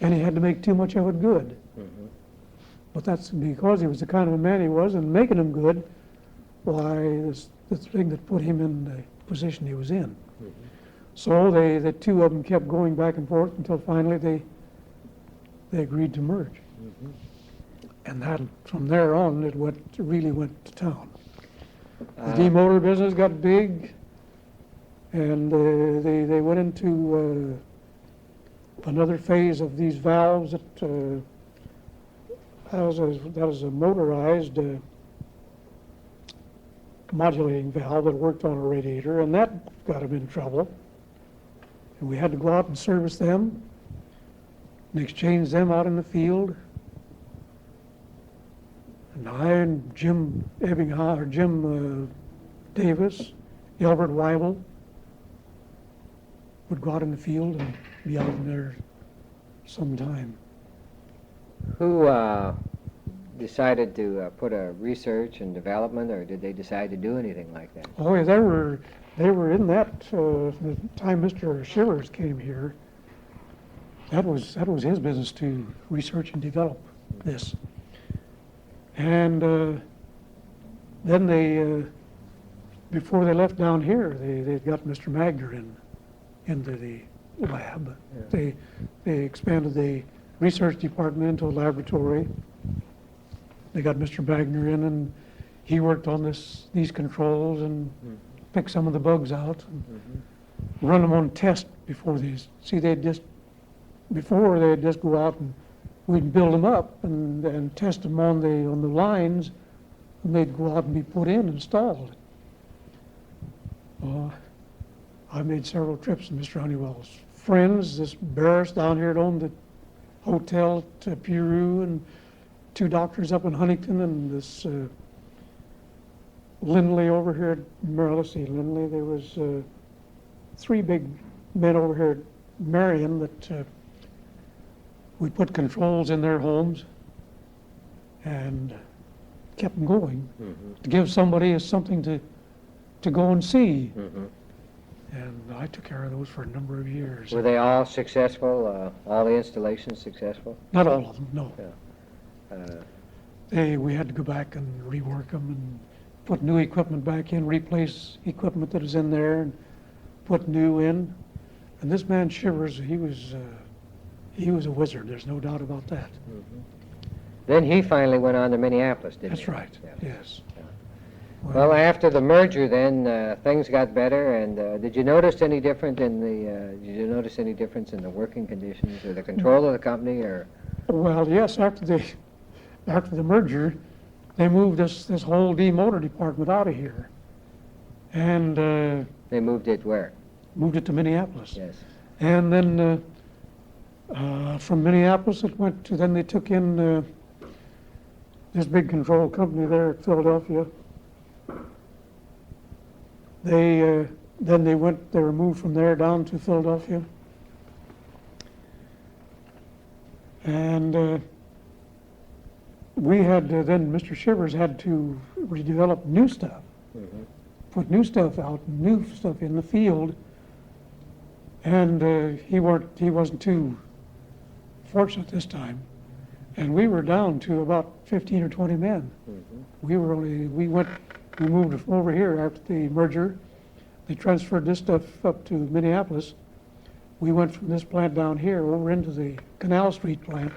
and he had to make too much of it good. Mm-hmm. But that's because he was the kind of a man he was, and making him good, why, the thing that put him in the position he was in. Mm-hmm. So the two of them kept going back and forth until finally they agreed to merge. Mm-hmm. And that, from there on, it really went to town. The demotor business got big, and they went into another phase of these valves that was a motorized modulating valve that worked on a radiator, and that got them in trouble. And we had to go out and service them and exchange them out in the field. And I and Jim Davis, Albert Weibel would go out in the field and be out in there sometime. Who decided to put a research and development, or did they decide to do anything like that? Oh, yeah, they were in that the time Mr. Shivers came here. That was his business to research and develop this. And then they, before they left down here, they got Mr. Magner into the lab. Yeah. They expanded the research department into a laboratory. They got Mr. Magner in, and he worked on these controls and picked some of the bugs out and run them on test before these. See, before they'd just go out and we'd build them up and test them on the lines, and they'd go out and be put in, installed. I made several trips to Mr. Honeywell's friends, this Barris down here that owned the hotel at Peru, and two doctors up in Huntington, and this Lindley over here at let's see, Lindley, there was three big men over here at Marion that we put controls in their homes and kept them going to give somebody something to go and see. And I took care of those for a number of years. Were they all successful? All the installations successful? Not all of them, no. Yeah. We had to go back and rework them and put new equipment back in, replace equipment that was in there, and put new in. And this man Shivers, he was a wizard. There's no doubt about that. Then he finally went on to Minneapolis, didn't he? That's right. Yeah. Yes. Well, after the merger, then things got better. And did you notice any difference in the working conditions or the control of the company, or? Well, yes. After the merger, they moved this whole demotor department out of here, and They moved it where? moved it to Minneapolis. Yes. And then from Minneapolis, it went to. Then they took in this big control company there at Philadelphia. They were moved from there down to Philadelphia, and we had then Mr. Shivers had to redevelop new stuff, put new stuff out, new stuff in the field, and he wasn't too fortunate this time, and we were down to about 15 or 20 men. We moved over here after the merger. They transferred this stuff up to Minneapolis. We went from this plant down here over into the Canal Street plant.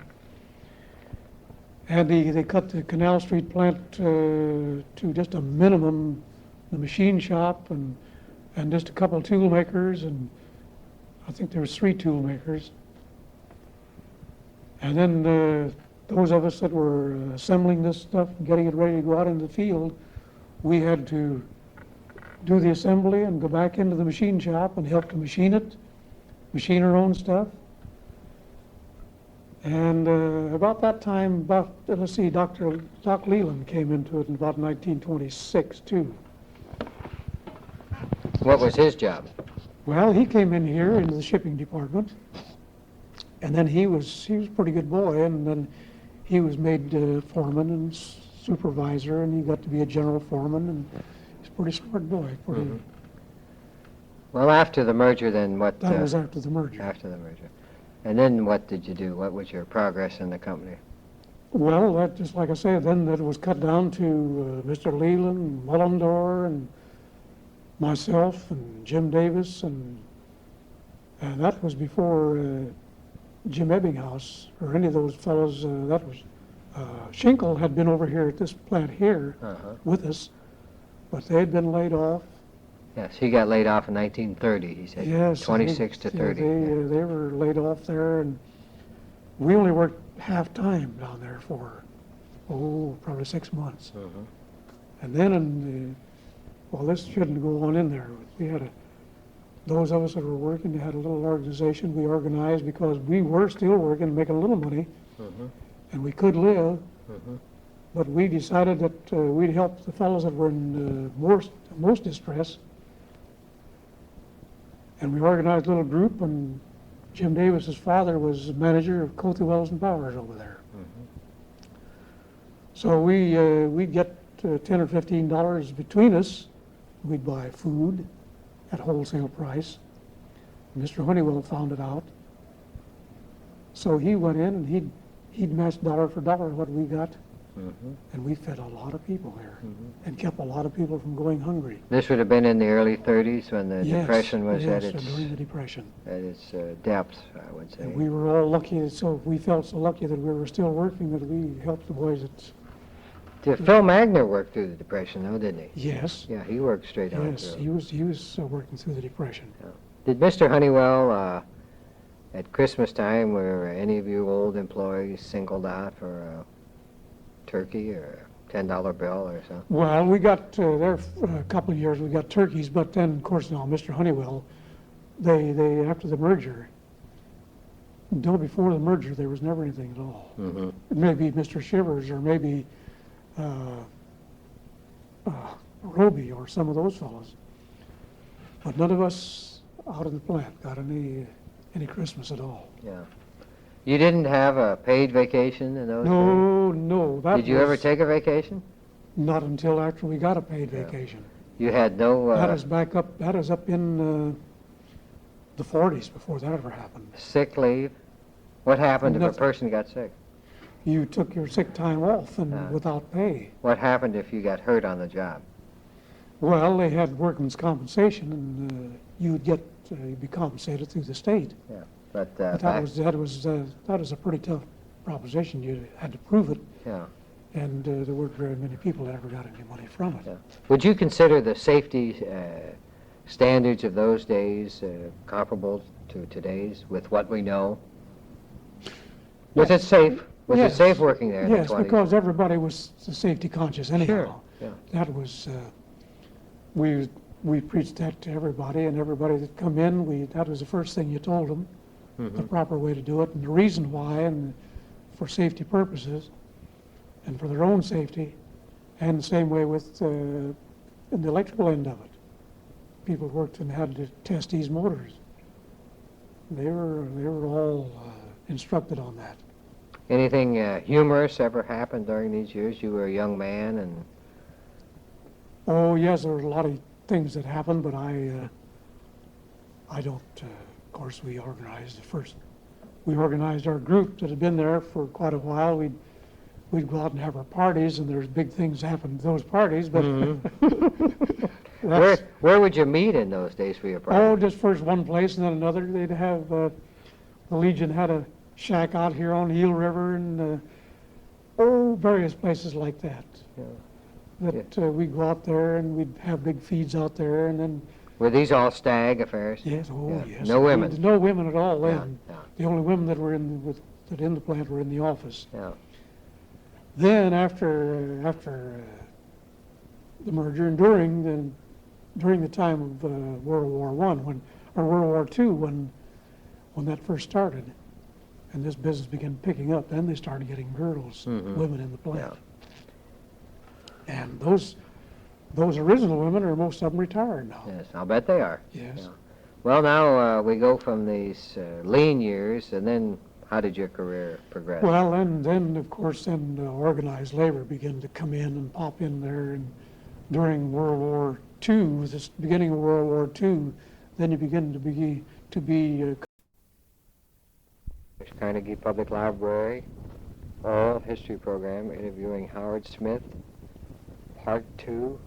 And they cut the Canal Street plant to just a minimum, the machine shop and just a couple tool makers, and I think there was 3 tool makers. And then those of us that were assembling this stuff and getting it ready to go out in the field, we had to do the assembly and go back into the machine shop and help to machine it, machine our own stuff. And about that time, let's see, Doc Leland came into it in about 1926 too. What was his job? Well, he came in here into the shipping department, and then he was a pretty good boy, and then he was made foreman and supervisor, and he got to be a general foreman, and he's a pretty smart boy. Well, after the merger, then what? That was after the merger. After the merger. And then what did you do? What was your progress in the company? Well, that, just like I said, then that was cut down to Mr. Leland, Mullendor, and myself, and Jim Davis, and that was before Jim Ebbinghaus or any of those fellows. That was Schinkel had been over here at this plant here with us, but they had been laid off. Yes, he got laid off in 1930, he said. Yes. 26 to 30. They were laid off there, and we only worked half-time down there for, probably 6 months. And then well, this shouldn't go on in there. We had those of us that were working, they had a little organization we organized because we were still working, making a little money, and we could live. But we decided that we'd help the fellows that were in most distress. And we organized a little group, and Jim Davis's father was manager of Cothey Wells and Bowers over there. So we'd get $10 or $15 between us. We'd buy food at wholesale price. Mr. Honeywell found it out. So he went in and he'd match dollar for dollar what we got. And we fed a lot of people here and kept a lot of people from going hungry. This would have been in the early 30s when the Yes, Depression was yes, at its during the Depression. Depths, I would say. And we were all lucky, so we felt so lucky that we were still working that we helped the boys Phil Magner worked through the Depression, though, didn't he? Yes. Yeah, he worked straight on Yes, through. he was working through the Depression. Yeah. Did Mr. Honeywell, at Christmas time, were any of you old employees singled out for a turkey or a $10 bill or something? Well, we got there for a couple of years, we got turkeys, but then, of course, now, Mr. Honeywell, they after the merger, until before the merger, there was never anything at all. Maybe Mr. Shivers or maybe Roby or some of those fellows. But none of us out in the plant got any Christmas at all. Yeah. You didn't have a paid vacation in those days? No. Did you ever take a vacation? Not until after we got a paid vacation. You had no... that is up in the 40s before that ever happened. Sick leave? What happened if a Nothing. person got sick? You took your sick time off and without pay. What happened if you got hurt on the job? Well, they had workman's compensation, and you'd be compensated through the state. Yeah, but But that was a pretty tough proposition. You had to prove it, yeah. and there weren't very many people that ever got any money from it. Yeah. Would you consider the safety standards of those days comparable to today's with what we know? Was it safe? Was it safe working there in the 20s? Yes, because everybody was safety conscious anyhow. Sure, yeah. That was, we preached that to everybody, and everybody that come in, that was the first thing you told them, the proper way to do it, and the reason why, and for safety purposes, and for their own safety, and the same way with in the electrical end of it. People worked and had to test these motors. They were all instructed on that. Anything humorous ever happened during these years? You were a young man, and Oh yes, there were a lot of things that happened, but I don't. Of course, we organized our group that had been there for quite a while. We'd go out and have our parties, and there's big things happen at those parties. But where would you meet in those days for your party? Oh, just first one place and then another. They'd have the Legion had a shack out here on Eel River, and Oh, various places like that. Yeah. That we'd go out there and we'd have big feeds out there, and then Were these all stag affairs? yes, oh Yeah. yes. No women? No women at all Yeah, then. yeah. The only women that were in the plant were in the office. Yeah. Then after the merger and during the time of World War I, or World War II, when that first started, and this business began picking up, then they started getting girls, women in the plant. Yeah. And those original women are most of them retired now. Yes, I'll bet they are. Yes. Yeah. Well, now we go from these lean years, and then how did your career progress? Well, and then of course, organized labor began to come in and pop in there, and during World War II, this beginning of World War II, then you begin to be Carnegie Public Library, Oral History Program, interviewing Howard Smith, Part 2,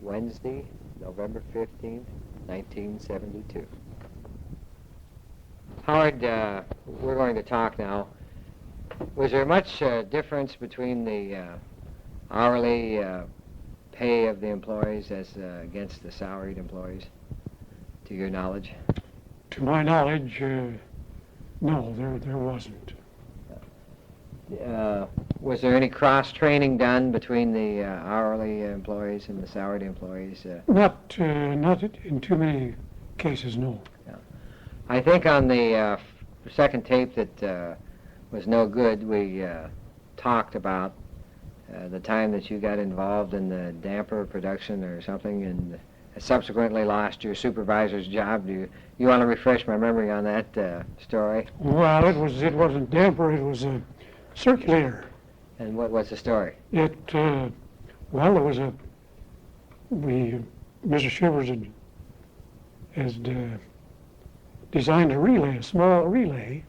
Wednesday, November 15th, 1972. Howard, we're going to talk now. Was there much difference between the hourly pay of the employees as against the salaried employees, to your knowledge? to my knowledge, no, there wasn't. Was there any cross-training done between the hourly employees and the salaried employees? Not in too many cases, no. I think on the second tape that was no good, we talked about the time that you got involved in the damper production or something, and subsequently lost your supervisor's job. Do you want to refresh my memory on that story? Well, it wasn't damper, it was a circulator. And what was the story? Mr. Shivers had designed a small relay,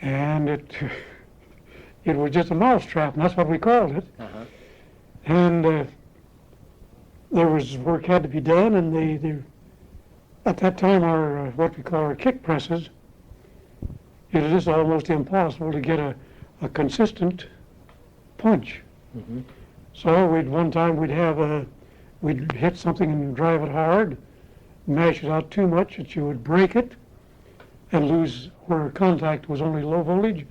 and it was just a mousetrap, and that's what we called it. Uh-huh. And there was work had to be done, and they at that time our what we call our kick presses, it was just almost impossible to get a consistent punch. Mm-hmm. So one time we'd hit something and drive it hard, mash it out too much that you would break it and lose where contact was only low voltage.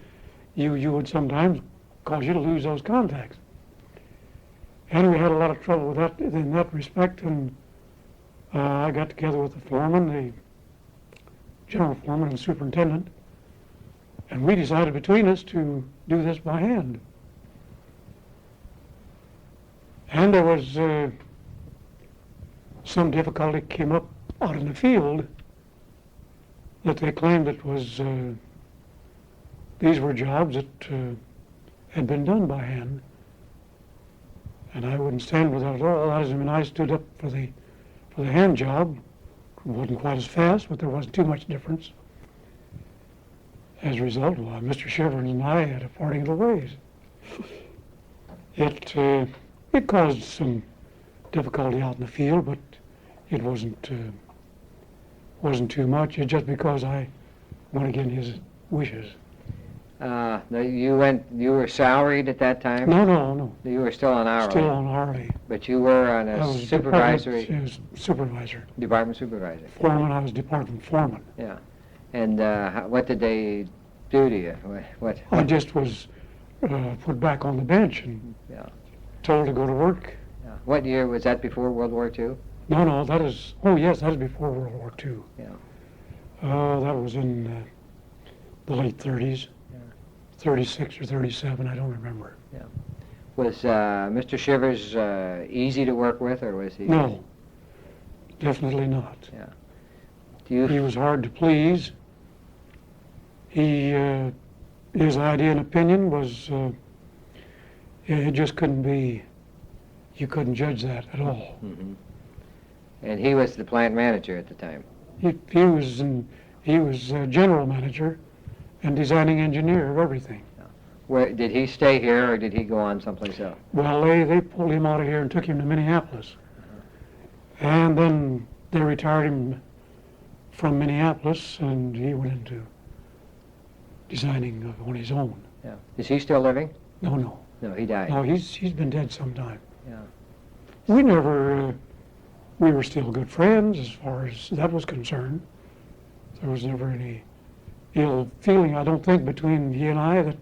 You would sometimes cause you to lose those contacts. And we had a lot of trouble with that in that respect, and I got together with the foreman, the general foreman and the superintendent, and we decided between us to do this by hand. And there was some difficulty came up out in the field that they claimed it was, these were jobs that had been done by hand. And I wouldn't stand with that at all. That is, I mean, I stood up for the hand job. It wasn't quite as fast, but there wasn't too much difference. As a result, well, Mr. Shivers and I had a parting of the ways. It caused some difficulty out in the field, but it wasn't too much. It's just because I went against his wishes. Now you were salaried at that time? No. You were still on hourly? Still on hourly. But you were on a supervisory? I was supervisor. Department supervisor? Foreman, I was department foreman. Yeah. And what did they do to you? What? I just was put back on the bench and told to go to work. Yeah. What year was that? Before World War II? No, that is before World War II. Yeah. That was in the late 30s, 36 or 37, I don't remember. Yeah. Was Mr. Shivers easy to work with, or was he? No, definitely not. Yeah. He was hard to please. His idea and opinion was, it just couldn't be, you couldn't judge that at all. Mm-hmm. And he was the plant manager at the time? He was general manager and designing engineer of everything. Where did he stay here, or did he go on someplace else? Well, they pulled him out of here and took him to Minneapolis. And then they retired him from Minneapolis, and he went into designing on his own. Yeah. Is he still living? No. No, he died. No, he's been dead some time. Yeah. We never, we were still good friends as far as that was concerned. There was never any ill feeling, I don't think, between he and I, that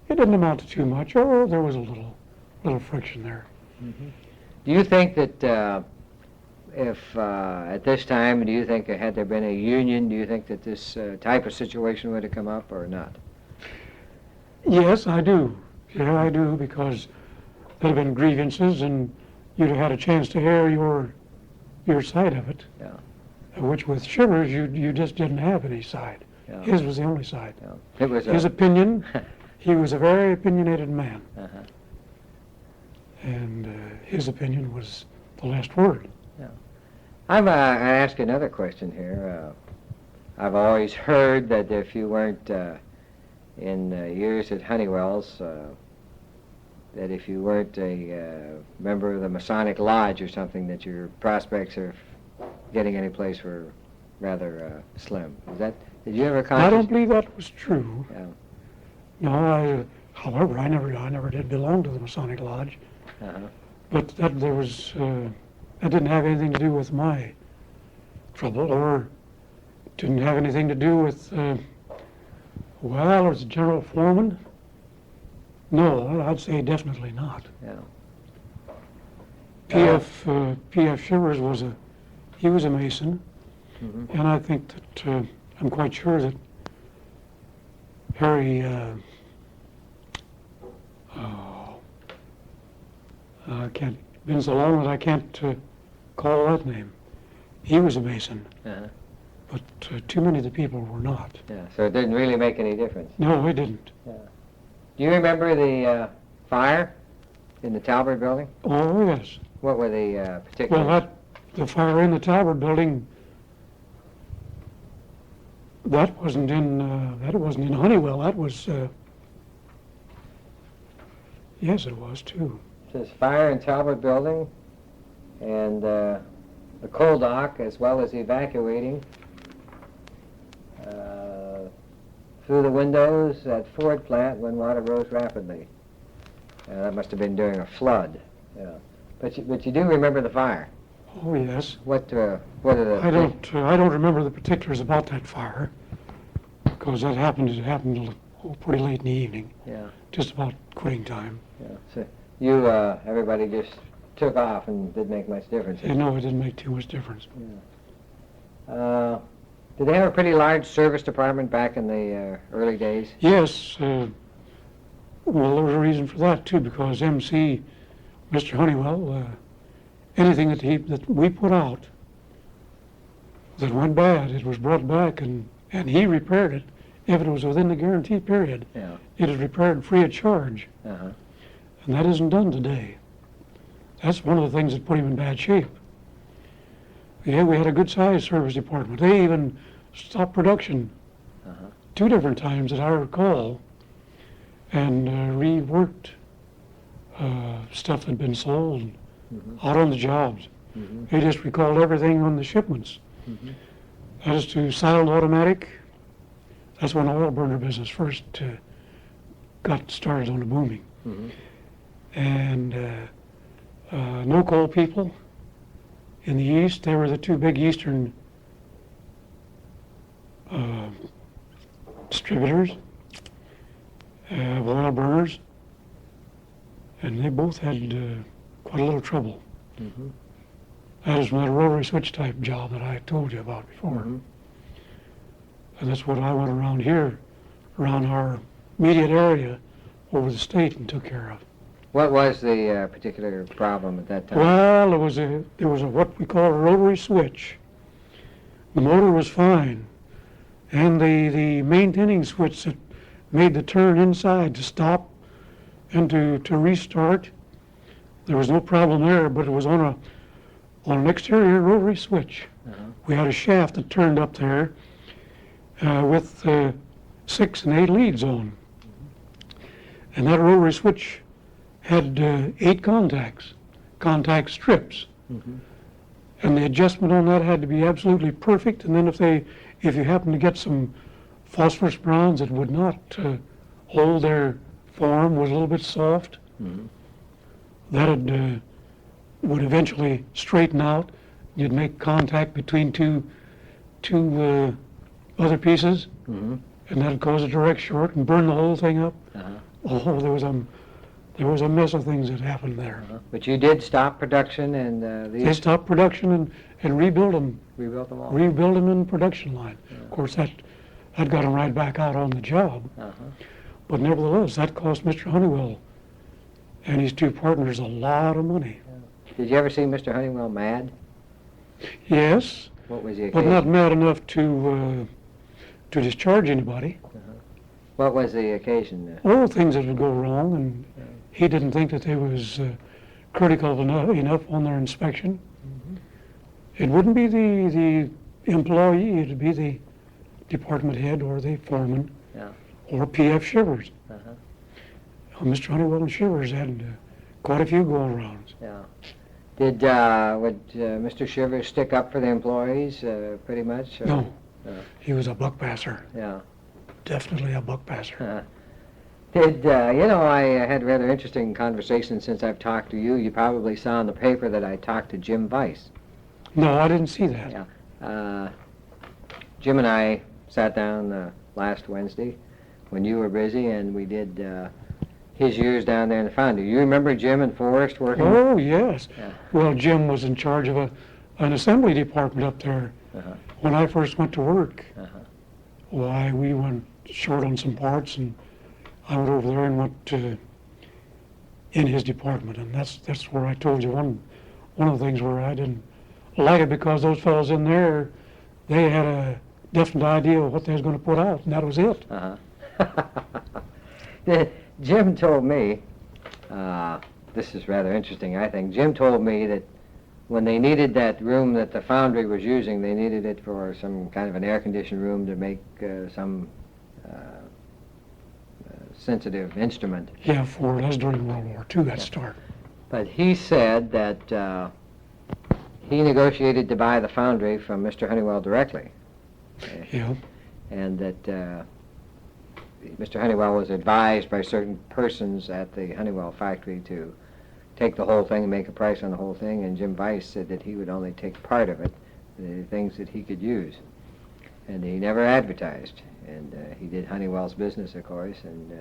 it didn't amount to too much, or there was a little friction there. Mm-hmm. Do you think that if at this time, do you think had there been a union, do you think that this type of situation would have come up or not? Yes, I do. Yeah, I do, because there have been grievances, and you'd have had a chance to air your side of it. Yeah. Which with Shivers, you just didn't have any side. Yeah. His was the only side. Yeah. It was His opinion, he was a very opinionated man. Uh-huh. And his opinion was the last word. Yeah. I ask you another question here. I've always heard that if you weren't in years at Honeywell's, that if you weren't a member of the Masonic Lodge or something, that your prospects of getting any place were rather slim. Did you ever I don't believe that was true. Yeah. No, however, I never did belong to the Masonic Lodge. Uh-huh. But that didn't have anything to do with my trouble, or didn't have anything to do with, as a general foreman. No, I'd say definitely not. Yeah. P.F. Shivers was a Mason, Mm-hmm. and I think that I'm quite sure that Harry, been so long that I can't call that name. He was a Mason, Uh-huh. but too many of the people were not. Yeah. So it didn't really make any difference. No, it didn't. Yeah. Do you remember the fire in the Talbot building? Oh, yes. What were the particular? Well, the fire in the Talbot building, that wasn't in Honeywell. That was, yes, it was too. It says fire in Talbot building, and the coal dock, as well as evacuating through the windows at Ford plant when water rose rapidly. That must have been during a flood. Yeah. But you do remember the fire. Oh, yes. What are the? I don't remember the particulars about that fire, because it happened pretty late in the evening. Yeah. Just about quitting time. Yeah. So you everybody just took off and didn't make much difference. You know, it didn't make too much difference. Yeah. Did they have a pretty large service department back in the early days? Yes. Well, there was a reason for that too, because MC, Mr. Honeywell, anything that we put out that went bad, it was brought back, and he repaired it if it was within the guarantee period. Yeah. It is repaired free of charge, Uh-huh. and that isn't done today. That's one of the things that put him in bad shape. Yeah, we had a good-sized service department. They even stopped production Uh-huh. 2 different times that I recall, and reworked stuff that had been sold Mm-hmm. out on the jobs. Mm-hmm. They just recalled everything on the shipments. Mm-hmm. As to silent automatic, that's when the oil burner business first got started on the booming. Mm-hmm. And no coal people in the east, they were the 2 big eastern distributors of oil burners, and they both had quite a little trouble. Mm-hmm. That is from that rotary switch type job that I told you about before. Mm-hmm. And that's what I went around here, around our immediate area over the state, and took care of. What was the particular problem at that time? Well, there was a what we call a rotary switch. The motor was fine, and the maintaining switch that made the turn inside to stop and to restart, there was no problem there, but it was on an exterior rotary switch. Uh-huh. We had a shaft that turned up there with 6 and 8 leads on, and that rotary switch had 8 contact strips. Mm-hmm. And the adjustment on that had to be absolutely perfect. And then if you happen to get some phosphorus bronze that would not hold their form was a little bit soft. Mhm. That would eventually straighten out. You'd make contact between two other pieces, Mhm. and that'd cause a direct short and burn the whole thing up. Uh-huh. Oh, there was a mess of things that happened there. Uh-huh. But you did stop production and They these stopped production and rebuilt them. rebuilt them all. Rebuild them in the production line. Yeah. Of course, that got them right back out on the job. Uh-huh. But nevertheless, that cost Mr. Honeywell and his two partners a lot of money. Did you ever see Mr. Honeywell mad? Yes, What was the but occasion? not mad enough to discharge anybody. What was the occasion? All things that would go wrong, and he didn't think that they was critical enough on their inspection. It wouldn't be the employee, it'd be the department head or the foreman. Yeah. Or P.F. Shivers. Uh-huh. Mr. Honeywell and Shivers had quite a few go-arounds. Yeah. Would Mr. Shivers stick up for the employees pretty much? Or? No, No. he was a buck passer, Yeah. definitely a buck passer. I had rather interesting conversations since I've talked to you. You probably saw in the paper that I talked to Jim Weiss. No, I didn't see that. Yeah. Jim and I sat down last Wednesday when you were busy, and we did his years down there in the foundry. You remember Jim and Forrest working? Oh, yes. Yeah. Well, Jim was in charge of an assembly department up there. Uh-huh. When I first went to work, Uh-huh. why, we went short on some parts, and I went over there and went in his department, and that's where I told you one of the things where I didn't like it, because those fellows in there, they had a definite idea of what they was going to put out, and that was it. Uh-huh. Jim told me, this is rather interesting, I think. Jim told me that when they needed that room that the foundry was using, they needed it for some kind of an air-conditioned room to make some sensitive instrument. Yeah, that was during World War II, that start. But he said that he negotiated to buy the foundry from Mr. Honeywell directly. Yeah. And that Mr. Honeywell was advised by certain persons at the Honeywell factory to take the whole thing and make a price on the whole thing, and Jim Weiss said that he would only take part of it, the things that he could use. And he never advertised. And he did Honeywell's business, of course, and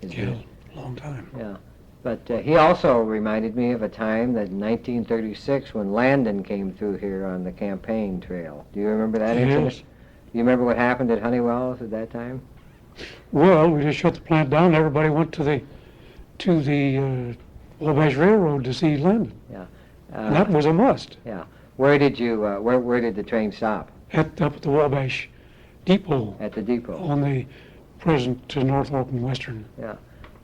his Yeah, long time. Yeah. But he also reminded me of a time that in 1936 when Landon came through here on the campaign trail. Do you remember that incident? Yes. Do you remember what happened at Honeywell at that time? Well, we just shut the plant down. Everybody went to the Wabash Railroad to see Landon. And that was a must. Yeah. Where did you? Where did the train stop? Up at the Wabash Depot At the depot. on the present Norfolk and Western. Yeah.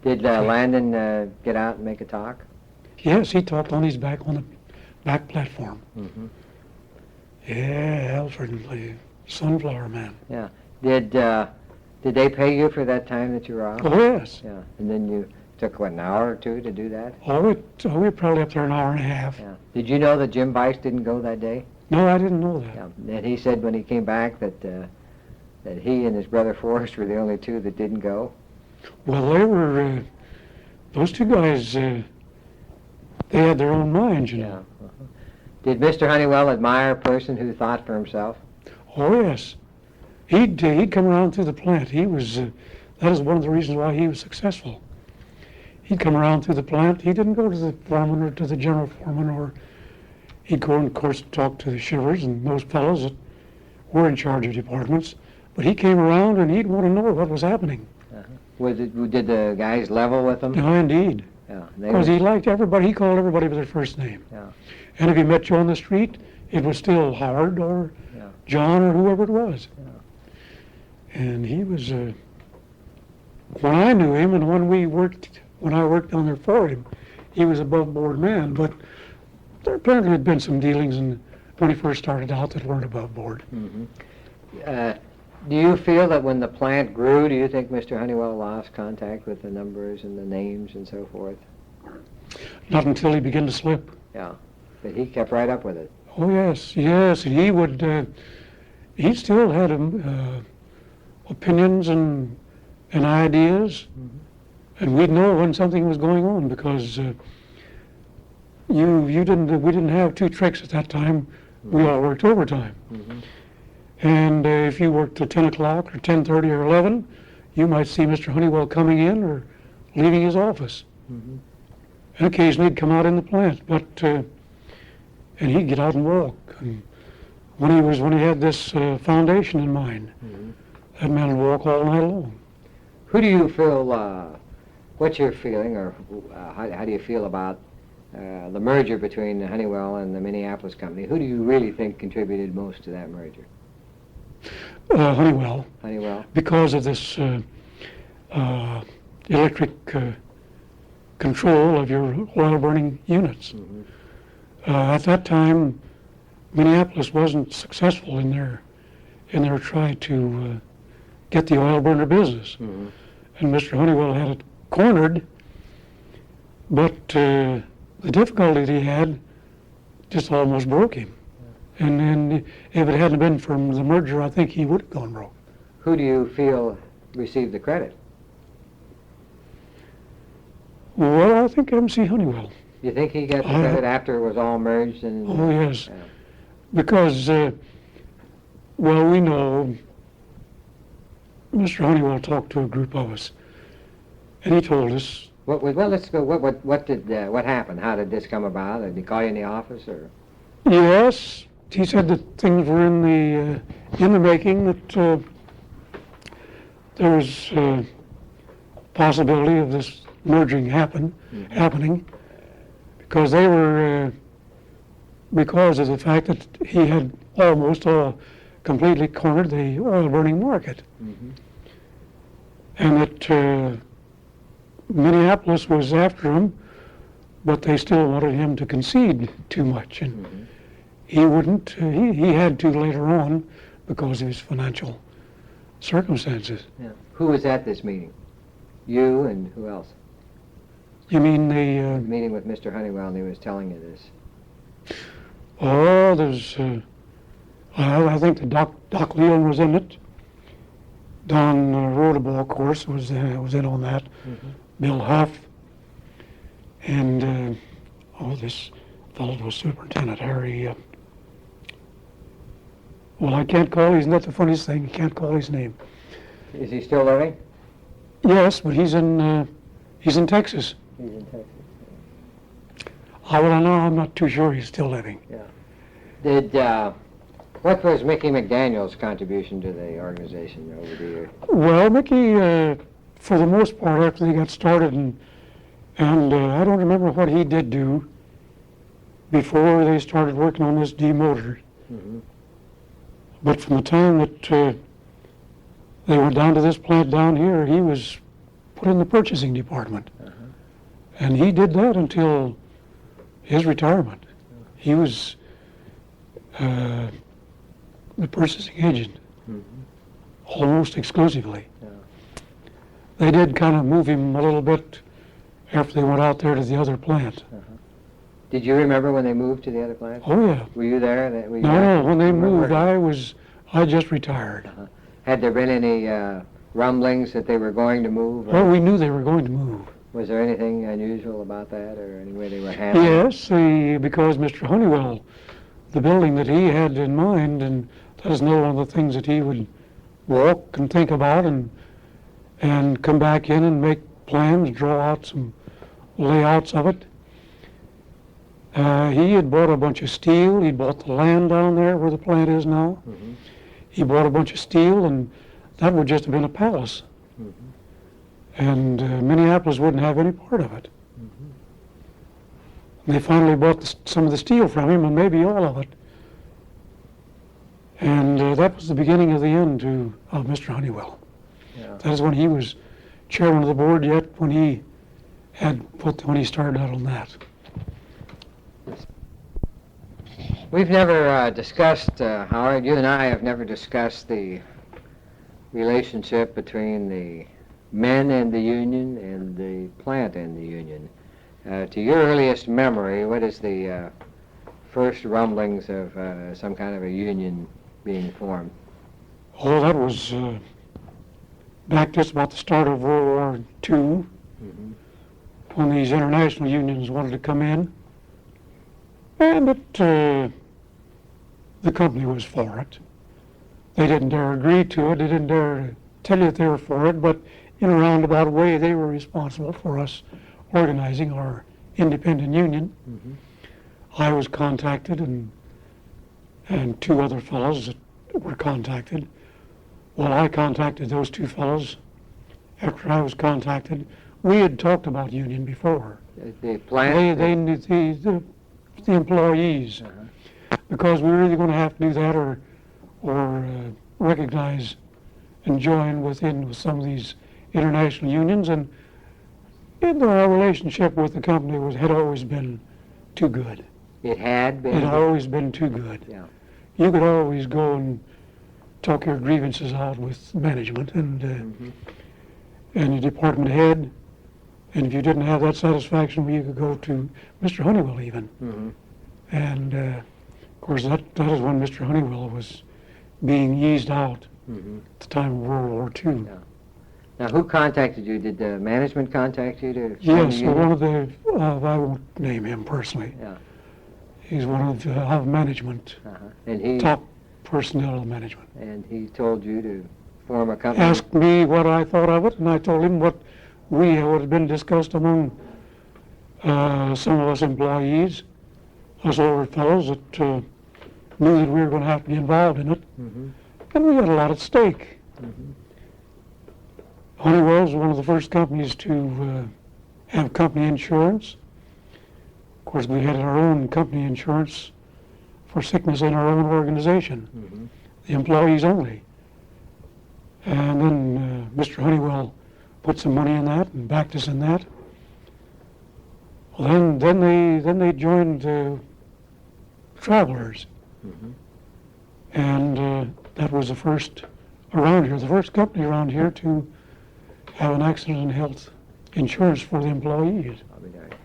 Did Landon get out and make a talk? Yes, he talked on his back on the back platform. Mm-hmm. Yeah, Alfred, the Sunflower Man. Yeah. Did they pay you for that time that you were off? Oh, yes. Yeah. And then you took what, an hour or two to do that? We were probably up there an hour and a half. Yeah. Did you know that Jim Weiss didn't go that day? No, I didn't know that. Yeah. And he said when he came back that that he and his brother Forrest were the only two that didn't go. Well, they were, those two guys, they had their own minds, you know. Yeah. Uh-huh. Did Mr. Honeywell admire a person who thought for himself? Oh, yes. He'd come around through the plant. He was, that is one of the reasons why he was successful. He'd come around through the plant. He didn't go to the foreman or to the general foreman, or he'd go and, of course, talk to the Shivers and those fellows that were in charge of departments. But he came around and he'd want to know what was happening. Uh-huh. Did the guys level with him? No, indeed. Yeah. Because he liked everybody. He called everybody by their first name. Yeah. And if he met you on the street, it was still Howard or Yeah. John or whoever it was. Yeah. And he was, when I knew him and when I worked down there for him, he was above board man. But there apparently had been some dealings when he first started out that weren't above board. Mm-hmm. Do you feel that when the plant grew, do you think Mr. Honeywell lost contact with the numbers and the names and so forth? Not until he began to slip. Yeah. But he kept right up with it. Oh, yes, yes. And he would, he still had opinions and ideas. Mm-hmm. And we'd know when something was going on because we didn't have two tricks at that time. We all worked overtime. Mhm. And if you worked till 10 o'clock or 10:30 or 11, you might see Mr. Honeywell coming in or leaving his office. Mhm. And occasionally he'd come out in the plant, but and he'd get out and walk. And when he had this foundation in mind, Mhm. that man would walk all night long. Who do you feel, what's your feeling, or how do you feel about the merger between Honeywell and the Minneapolis company? Who do you really think contributed most to that merger? Honeywell, Honeywell? because of this electric control of your oil burning units. Mhm. At that time, Minneapolis wasn't successful in their try to get the oil burner business. Mhm. And Mr. Honeywell had it cornered, but the difficulty that he had just almost broke him. And if it hadn't been for the merger, I think he would have gone broke. Who do you feel received the credit? Well, I think MC Honeywell. You think he got the credit after it was all merged? And Oh, yes. Yeah. Because, well, we know Mr. Honeywell talked to a group of us, and he told us, Well, let's go. What happened? How did this come about? Did he call you in the office, or? yes, he said that things were in the making, that there was possibility of this merging happening, because they were, because of the fact that he had almost completely cornered the oil burning market. Mhm. And that Minneapolis was after him, but they still wanted him to concede too much, and Mhm. he wouldn't. He had to later on because of his financial circumstances. Yeah. Who was at this meeting? You and who else? You mean the? Meeting with Mr. Honeywell, and he was telling you this. Oh, there's. I think the Doc Leon was in it. Don Rodabaugh, of course, was in on that. Mhm. Bill Huff, and this fellow was superintendent, Harry. Well, I can't call. Isn't that the funniest thing? You can't call his name. Is he still living? Yes, but he's in Texas. He's in Texas. Well, I'm not too sure he's still living. Did what was Mickey McDaniel's contribution to the organization over the years? Well, Mickey, for the most part, after they got started, and I don't remember what he did do before they started working on this demotor. Mhm. But from the time that they went down to this plant down here, he was put in the purchasing department. Uh-huh. And he did that until his retirement. He was the purchasing agent, Mhm. almost exclusively. Yeah. They did kind of move him a little bit after they went out there to the other plant. Did you remember when they moved to the other plant? Oh, yeah. Were you there? Were you No, when they you were moved, working? I just retired. Had there been any rumblings that they were going to move? Or Well, we knew they were going to move. was there anything unusual about that, or any way they were handling it? Yes, because Mr. Honeywell, the building that he had in mind, and that is one of the things that he would walk and think about and come back in and make plans, draw out some layouts of it. He had bought a bunch of steel. He bought the land down there where the plant is now. Mhm. He bought a bunch of steel, and that would just have been a palace. Mhm. And Minneapolis wouldn't have any part of it. And they finally bought some of the steel from him, and maybe all of it. And that was the beginning of the end of Mr. Honeywell. Yeah. That is when he was chairman of the board yet, when he started out on that. We've never discussed, Howard, you and I have never discussed the relationship between the men in the union and the plant in the union. To your earliest memory, what is the first rumblings of some kind of a union being formed? Oh, that was back just about the start of World War II. Mhm. when these international unions wanted to come in, and the company was for it. They didn't dare agree to it. They didn't dare tell you that they were for it, but in a roundabout way, they were responsible for us organizing our independent union. Mhm. I was contacted, and two other fellows that were contacted. Well, I contacted those two fellows after I was contacted. We had talked about union before. The plant. They knew the employees, Uh-huh. because we were either going to have to do that or recognize and join with some of these international unions, and our relationship with the company had always been too good. It had been. It had always been too good. Yeah. You could always go and talk your grievances out with management Mhm. and your department head, and if you didn't have that satisfaction, well, you could go to Mr. Honeywell even. Mhm. And of course, that is when Mr. Honeywell was being eased out Mhm. at the time of World War II. Yeah. Now, who contacted you? Did the management contact you to? Yes, form a one union? of the, I won't name him personally. Yeah. He's one of management, Uh-huh. And he top personnel of management. and he told you to form a company. Asked me what I thought of it, and I told him what had been discussed among some of us employees, us older fellows that knew that we were going to have to be involved in it, Mhm. and we had a lot at stake. Mhm. Honeywell was one of the first companies to have company insurance. Of course, we had our own company insurance for sickness in our own organization, Mhm. the employees only. And then Mr. Honeywell put some money in that and backed us in that. Well, then they joined Travelers, Mhm. and that was the first around here, the first company around here to have an accident and health insurance for the employees. I'll be darned.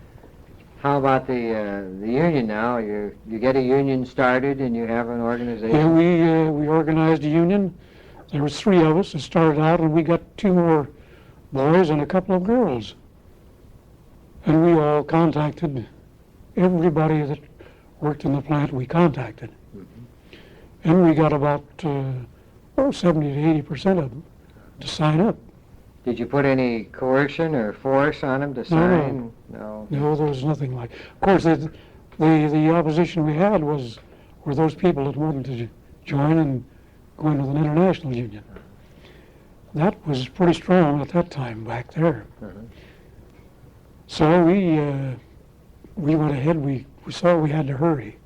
How about the union now? You get a union started and you have an organization. Yeah, we organized a union. There was three of us that started out, and we got two more boys and a couple of girls. And we all contacted everybody that worked in the plant. We contacted, and we got about 70 to 80% of them to sign up. Did you put any coercion or force on them to sign? No. No, there was nothing like. Of course, the opposition we had were those people that wanted to join and go into an international union. That was pretty strong at that time back there. Uh-huh. So we went ahead. We saw we had to hurry.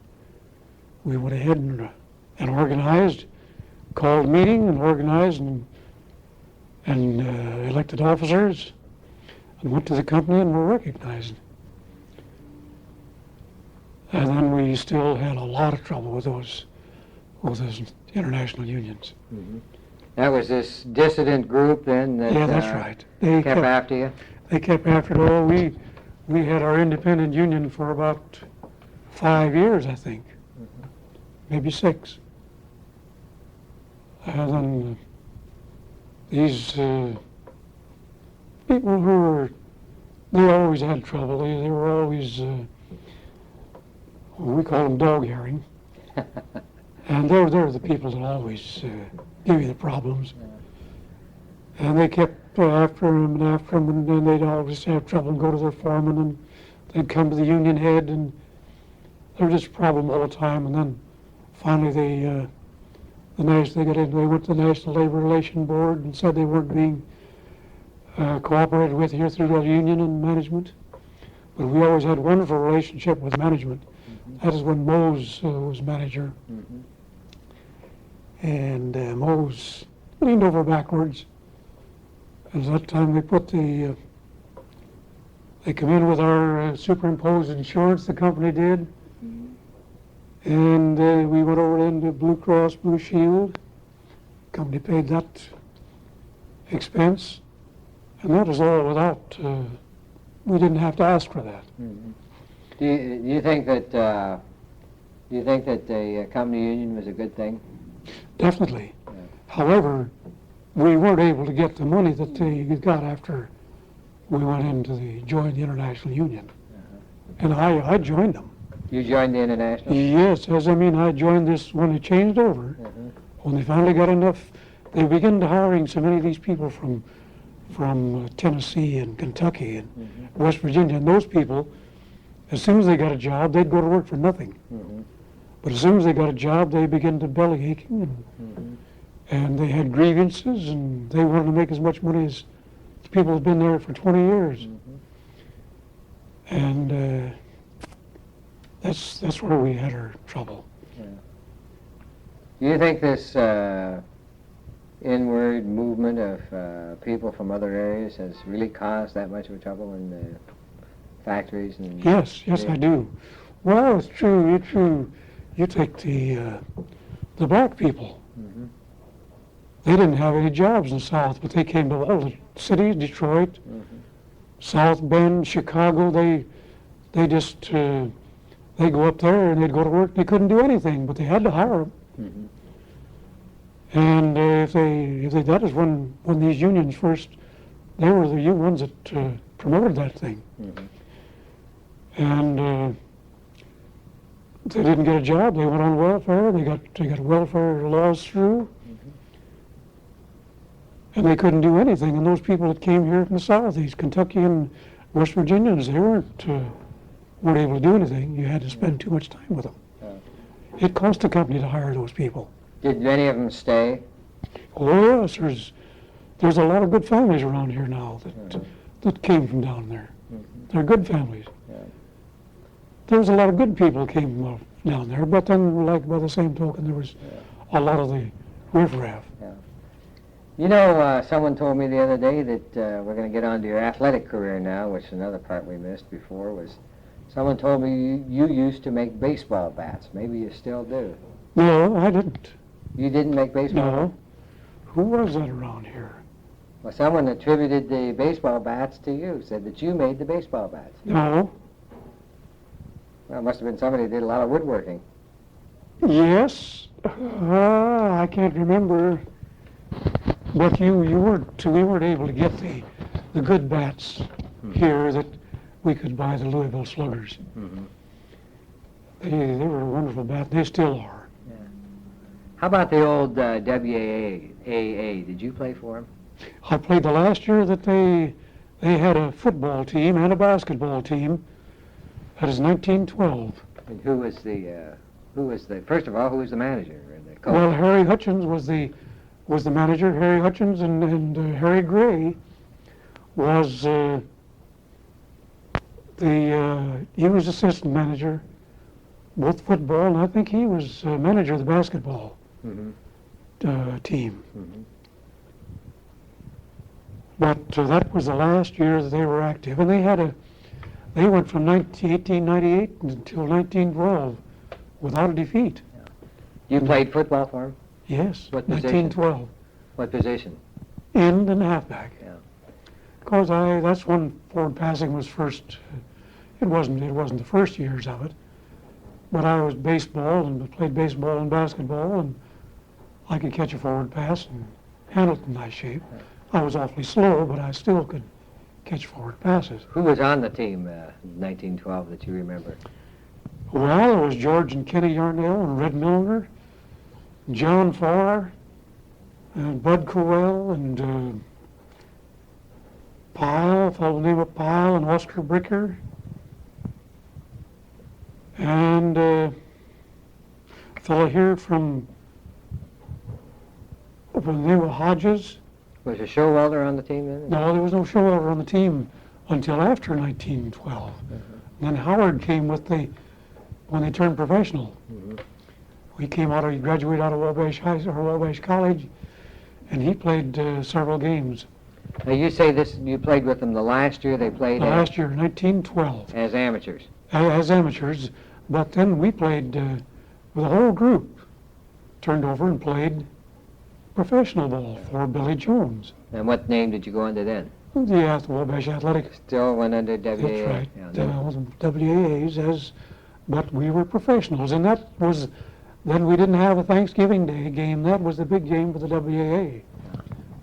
We went ahead and organized, called a meeting and organized and elected officers, and went to the company and were recognized. And then we still had a lot of trouble with those international unions. Mhm. That was this dissident group then that Yeah, that's right. They kept after you? They kept after it all. We had our independent union for about 5 years, I think, maybe 6. And then these people they always had trouble. They were always, we call them dog hearing. And they're the people that always give you the problems. And they kept after them, and then they'd always have trouble and go to their foreman, and they'd come to the union head, and there was just a problem all the time. And then finally they went to the National Labor Relations Board and said they weren't being cooperated with here through the union and management. But we always had a wonderful relationship with management. That is when Mose was manager. Mhm. And Mose leaned over backwards. At that time they come in with our superimposed insurance, the company did. And we went over into Blue Cross Blue Shield. Company paid that expense. And that was all without, we didn't have to ask for that. Mhm. Do you think that the company union was a good thing? Definitely. Yeah. However, we weren't able to get the money that they got after we went joined the International Union. And I joined them. You joined the International? Yes, I joined this when they changed over. When they finally got enough, they began hiring so many of these people from Tennessee and Kentucky and West Virginia. And those people, as soon as they got a job, they'd go to work for nothing. But as soon as they got a job, they began to belly aching, and they had grievances, and they wanted to make as much money as the people who've been there for 20 years. And that's where we had our trouble. Do you think this inward movement of people from other areas has really caused that much of a trouble in the factories? And Yes, I do. Well, it's true. You take the black people. They didn't have any jobs in the South, but they came to all the cities, Detroit, South Bend, Chicago. They just they go up there and they'd go to work. They couldn't do anything, but they had to hire them. And that is when these unions first, they were the ones that promoted that thing. And they didn't get a job. They went on welfare. They got welfare laws through, and they couldn't do anything. And those people that came here from the South, these Kentucky and West Virginians, they weren't able to do anything. You had to spend too much time with them. It cost the company to hire those people. Did many of them stay? Oh yes, there's a lot of good families around here now that came from down there. They're good families. There was a lot of good people came down there, but then, like by the same token, there was a lot of the riffraff. You know, someone told me the other day that we're going to get on to your athletic career now, which another part we missed before was, someone told me you used to make baseball bats. Maybe you still do. No, I didn't. You didn't make baseball bats? No. Who was that around here? Well, someone attributed the baseball bats to you, said that you made the baseball bats. No. Well, it must have been somebody who did a lot of woodworking. Yes. I can't remember. But we weren't able to get the good bats here that we could buy the Louisville Sluggers. They were a wonderful bat. They still are. How about the old WAA? Did you play for them? I played the last year that they had a football team and a basketball team. That is 1912. And who was the first of all, who was the manager or the coach? Well, Harry Hutchins was the manager. Harry Hutchins and Harry Gray was he was assistant manager, both football, and I think he was manager of the basketball team. But that was the last year that they were active, and they went from 1898 until 1912 without a defeat. You played football for him? Yes, What position? 1912. What position? End and halfback. Yeah. Because that's when forward passing was first. It wasn't the first years of it, but I was baseball and played baseball and basketball, and I could catch a forward pass and handle it in nice shape. I was awfully slow, but I still could catch forward passes. Who was on the team in 1912 that you remember? Well, it was George and Kenny Yarnell and Red Milner, John Farr, and Bud Cowell, and Pyle, a fellow named Pyle, and Oscar Bricker, and a fellow here from the name of Hodges. Was a show welder on the team then? No, there was no show welder on the team until after 1912. Then Howard came when they turned professional. He graduated out of Wabash Wabash College, and he played several games. Now you say you played with them the last year they played? Last year, 1912. As amateurs? As amateurs, but then we played with a whole group, turned over and played professional ball for Billy Jones. And what name did you go under then? The Wabash Athletic. Still went under WAA? That's right. Yeah, WAAs, but we were professionals, and that was, then we didn't have a Thanksgiving Day game. That was the big game for the WAA,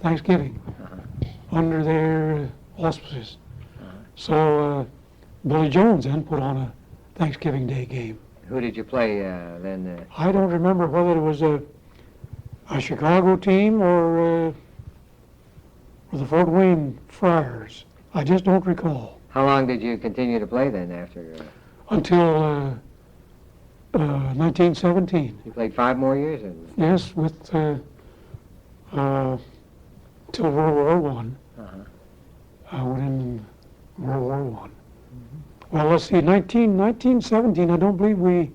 Thanksgiving, under their auspices. So Billy Jones then put on a Thanksgiving Day game. Who did you play then? I don't remember whether it was a Chicago team or the Fort Wayne Friars. I just don't recall. How long did you continue to play then after? Until 1917. You played 5 more years? Yes, with till World War One. I went in World War One. Well, let's see, 1917, I don't believe we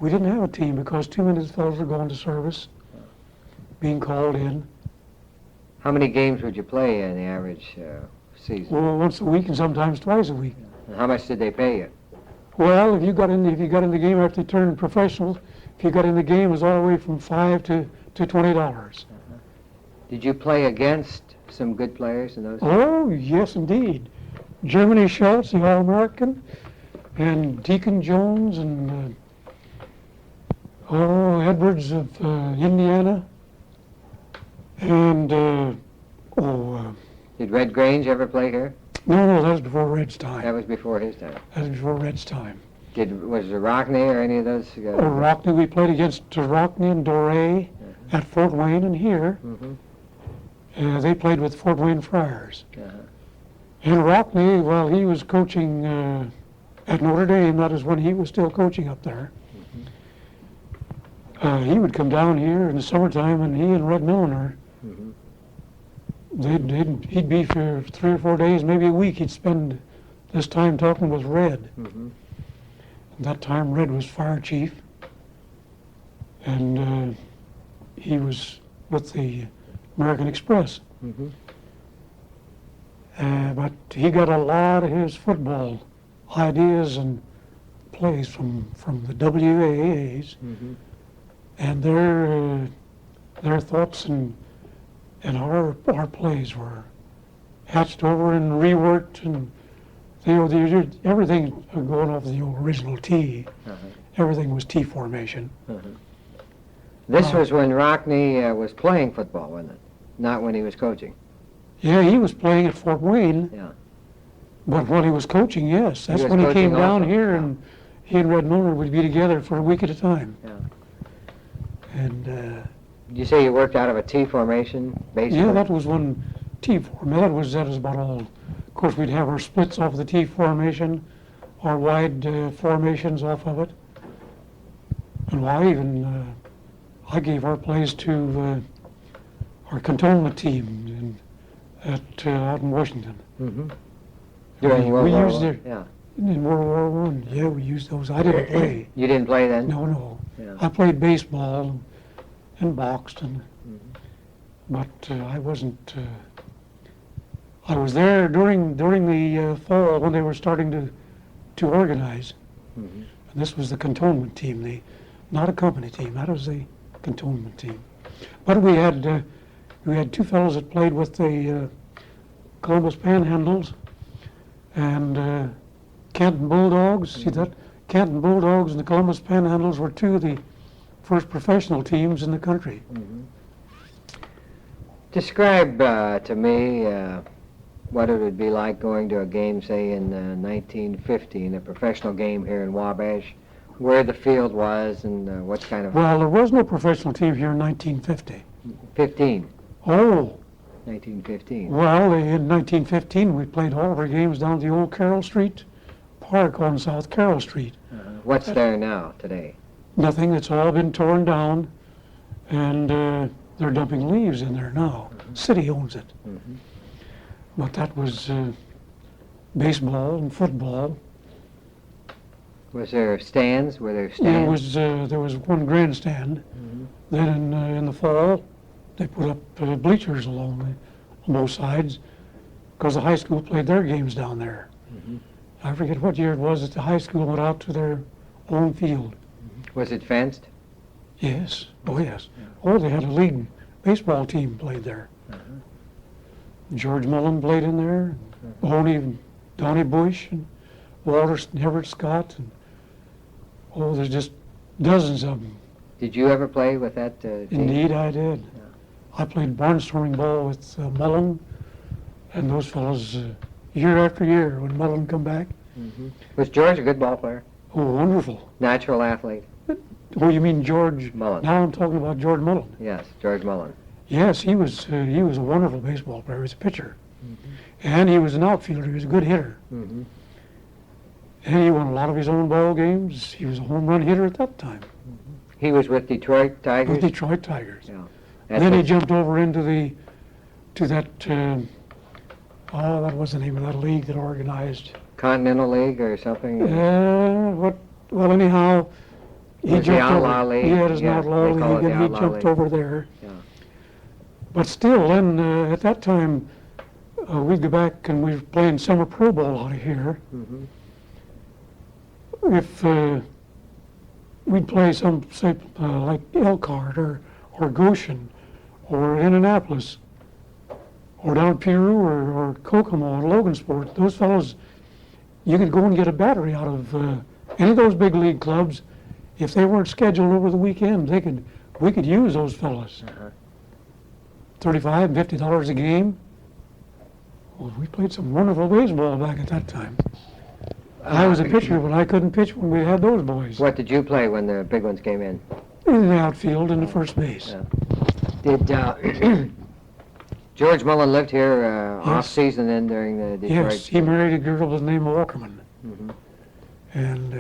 didn't have a team because too many fellows were going to service, being called in. How many games would you play in the average season? Well, once a week and sometimes twice a week. And how much did they pay you? Well, if you got in the game after you turned professional, if you got in the game, it was all the way from $5 to $20. Did you play against some good players in those? Oh, yes, indeed. Germany Schultz, the All-American, and Deacon Jones, and Edwards of Indiana, and Did Red Grange ever play here? no, that was before Red's That time. was before his time. That was before Red's time. Was it Rockney or any of those? Rockney, we played against Rockney and Doré at Fort Wayne and here. Mm-hmm. They played with Fort Wayne Friars. Uh-huh. And Rockney, while he was coaching at Notre Dame, that is when he was still coaching up there. He would come down here in the summertime, and he and Red Milliner, he'd be for 3 or 4 days, maybe a week. He'd spend this time talking with Red. At that time, Red was fire chief, and he was with the American Express. But he got a lot of his football ideas and plays from the WAAs, and their thoughts and our plays were hatched over and reworked, and everything going off the original T. Everything was T formation. This was when Rockney was playing football, wasn't it? Not when he was coaching. Yeah, he was playing at Fort Wayne. Yeah. But when he was coaching, yes. That's was when he came coaching down also, here, yeah. and he and Red Milliner would be together for a week at a time. Yeah. And Did you say you worked out of a T formation, basically? yeah, that was one T formation. That was about all. Of course, we'd have our splits off the T formation, our wide formations off of it. And I gave our plays to our cantonment team out in Washington. During World War used I? it Yeah. in World War One. Yeah, we used those. I didn't play. You didn't play then? No. Yeah. I played baseball and boxed, but I wasn't. I was there during the fall when they were starting to organize. And this was the cantonment team, not a company team. That was the cantonment team. But we had 2 fellows that played with the Columbus Panhandles and Canton Bulldogs. See that? Canton Bulldogs and the Columbus Panhandles were 2 of the first professional teams in the country. Describe to me what it would be like going to a game, say, in 1915, a professional game here in Wabash, where the field was and what kind of... Well, there was no professional team here in 1950. 15. Oh, 1915. well, in 1915 we played all of our games down at the old Carroll Street Park on South Carroll Street. What's there now, today? Nothing, it's all been torn down, and they're dumping leaves in there now. City owns it. But that was baseball and football. Was there stands? Were there Yeah, stands? there was one grandstand. Then in the fall, they put up bleachers on both sides because the high school played their games down there. I forget what year it was that the high school went out to their own field. Was it fenced? Yes, oh yes. Oh, they had a league baseball team played there. George Mullen played in there, Donnie Bush, and Walter Everett Scott, and there's just dozens of them. Did you ever play with that team? Indeed, I did. I played barnstorming ball with Mullen, and those fellows year after year when Mullen come back. Was George a good ball player? Oh, wonderful. Natural athlete? Oh, you mean George? Mullen. Now I'm talking about George Mullen. Yes, George Mullen. Yes, he was a wonderful baseball player. He was a pitcher. And he was an outfielder. He was a good hitter. Mhm. And he won a lot of his own ball games. He was a home run hitter at that time He was with Detroit Tigers? with Detroit Tigers. Yeah. And then he jumped over into that, that was the name of that league that organized. Continental League or something? Well, anyhow, he Was the jumped Outlaw over. League? He had his Yeah, outlaw they call it league, the and he Outlaw jumped League. over there. Yeah. But still, then at that time, we'd go back and we were playing summer pro ball out of here. Mhm. If we'd play some, say, like Elkhart or Goshen or Indianapolis or down at Peru or Kokomo or Logansport, those fellows, you could go and get a battery out of any of those big league clubs. If they weren't scheduled over the weekend, we could use those fellows. $35, $50 a game. Well, we played some wonderful baseball back at that time. I was a pitcher, but I couldn't pitch when we had those boys. What did you play when the big ones came in? In the outfield and the first base. Yeah. Did George Mullen lived here Yes. off-season then during the Detroit? Yes, he married a girl by the name of Walkerman. Mhm. And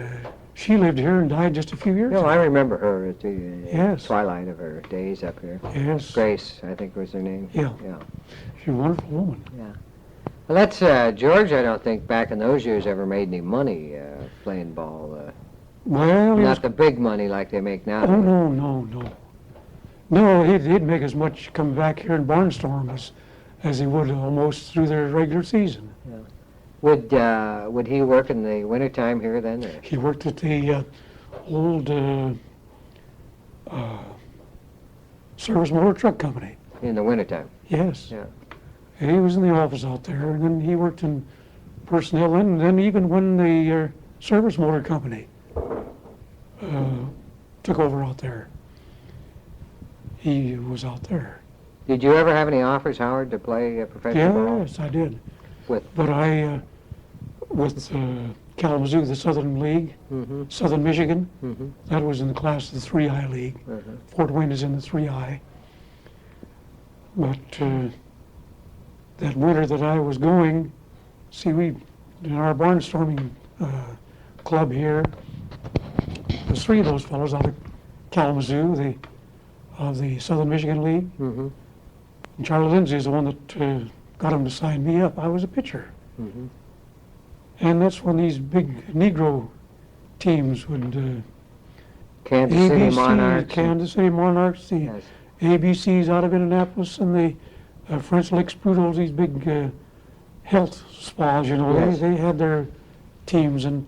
she lived here and died just a few years No, ago. I remember her at the Yes. twilight of her days up here. Yes. Grace, I think was her name. Yeah. Yeah. She's a wonderful woman. Well, that's George. I don't think back in those years ever made any money playing ball. Well, he was, Not the big money like they make now. oh, no. No, he'd make as much coming back here in Barnstorm as he would almost through their regular season. Would he work in the wintertime here then? Or? He worked at the old service motor truck company. In the wintertime? Yes. Yeah. And he was in the office out there, and then he worked in personnel, and then even when the service motor company took over out there, he was out there. Did you ever have any offers, Howard, to play professional ball? Yes, I did. With? But I, with Kalamazoo, the Southern League, Mm-hmm. Southern Michigan, Mm-hmm. that was in the class of the 3I League. Uh-huh. Fort Wayne is in the 3I. But that winter that I was going, see, we, in our barnstorming club here, there's three of those fellows out of Kalamazoo, of the Southern Michigan League. Mm-hmm. And Charlie Lindsay is the one that got him to sign me up. I was a pitcher. Mm-hmm. And that's when these big Negro teams would, Kansas City ABC, Monarchs. Kansas City Monarchs, the Yes. ABCs out of Indianapolis, and the French Lick Spruce, these big health spas, you know, Yes. they had their teams, and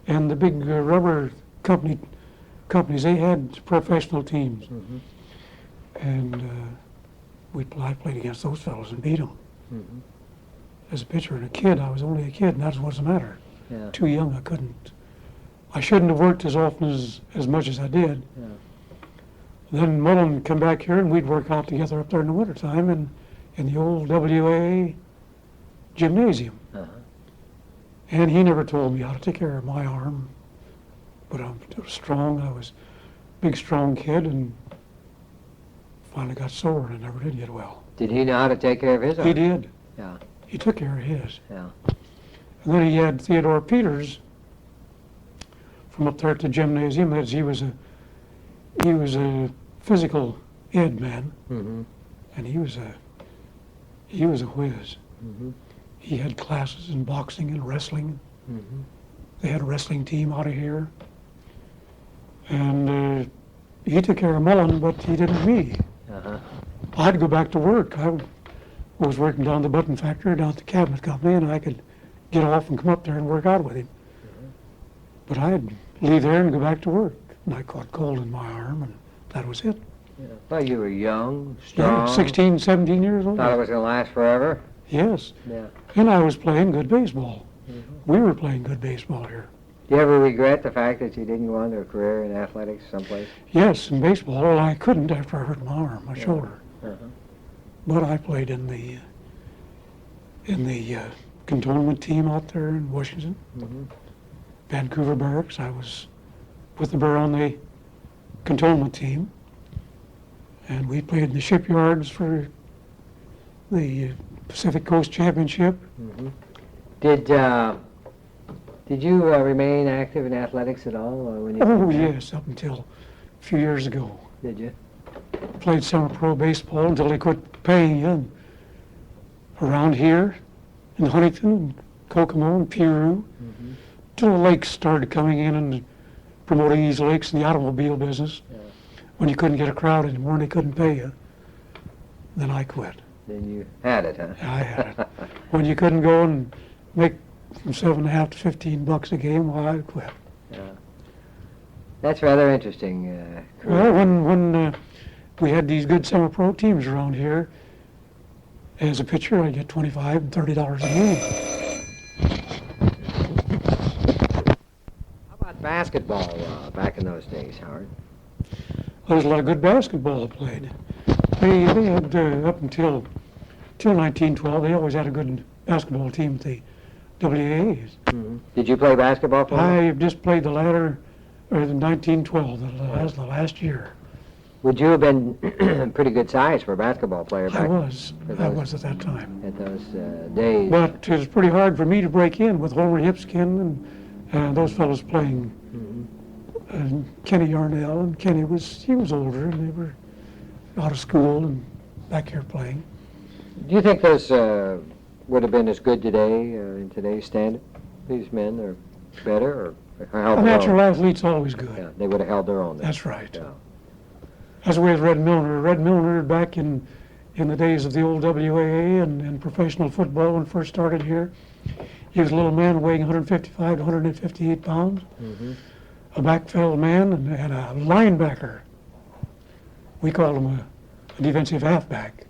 the big rubber companies, they had professional teams. Mm-hmm. And I played against those fellows and beat them. Mm-hmm. As a pitcher and a kid, I was only a kid, and that's what's the matter. Yeah. Too young, I couldn't. I shouldn't have worked as often as much as I did. Yeah. Then Mullen would come back here, and we'd work out together up there in the wintertime in the old WA gymnasium. Uh-huh. And he never told me how to take care of my arm. But I was strong. I was a big, strong kid, and finally got sore, and I never did get well. Did he know how to take care of his arm? He did. Yeah. He took care of his. Yeah. And then he had Theodore Peters from up there at the gymnasium. He was a physical ed man, Mm-hmm. and he was a whiz. Mm-hmm. He had classes in boxing and wrestling. Mm-hmm. They had a wrestling team out of here. And he took care of Mullen, but he didn't me. Uh-huh. I had to go back to work. I was working down the button factory, down at the cabinet company, and I could get off and come up there and work out with him. But I'd leave there and go back to work. And I caught cold in my arm, and that was it. Yeah. Well, you were young, Yeah, strong. 16, 17 years old. Thought it was going to last forever. Yes. Yeah. And I was playing good baseball. Mm-hmm. We were playing good baseball here. Do you ever regret the fact that you didn't go on to a career in athletics someplace? Yes, in baseball, well, I couldn't after I hurt my arm, my shoulder. Uh-huh. But I played in the cantonment team out there in Washington, Vancouver Barracks. I was with the Burr on the cantonment team, and we played in the shipyards for the Pacific Coast Championship. Did you remain active in athletics at all? When you Oh yes, up until a few years ago. Did you? Played semi-pro baseball until they quit paying you. And around here, in Huntington, and Kokomo, and Piru, till the lakes started coming in and promoting these lakes in the automobile business. Yeah. When you couldn't get a crowd anymore and they couldn't pay you, then I quit. Then you had it, huh? I had it. When you couldn't go and make from $7.5 to $15 a game, well, I quit. Yeah. That's rather interesting. Well, when we had these good semi-pro teams around here, as a pitcher, I get $25 and $30 a game. How about basketball back in those days, Howard? There was a lot of good basketball played. They had, up until 1912, they always had a good basketball team at the WAAs. Did you play basketball for them? I just played the latter, or the 1912, the last year. Would you have been pretty good size for a basketball player back I was at that time. at those days? But it was pretty hard for me to break in with Homer Hipskin and those fellows playing. Kenny Yarnell, and Kenny was older, and they were out of school and back here playing. Do you think those would have been as good today in today's standard? These men are better or held A their natural own? athlete's always good. Yeah, they would have held their own. Then. That's right. Yeah. That's the way with Red Milner. Red Milner, back in the days of the old WAA and professional football when it first started here, he was a little man weighing 155 to 158 pounds, a backfield man, and a linebacker. We called him a defensive halfback.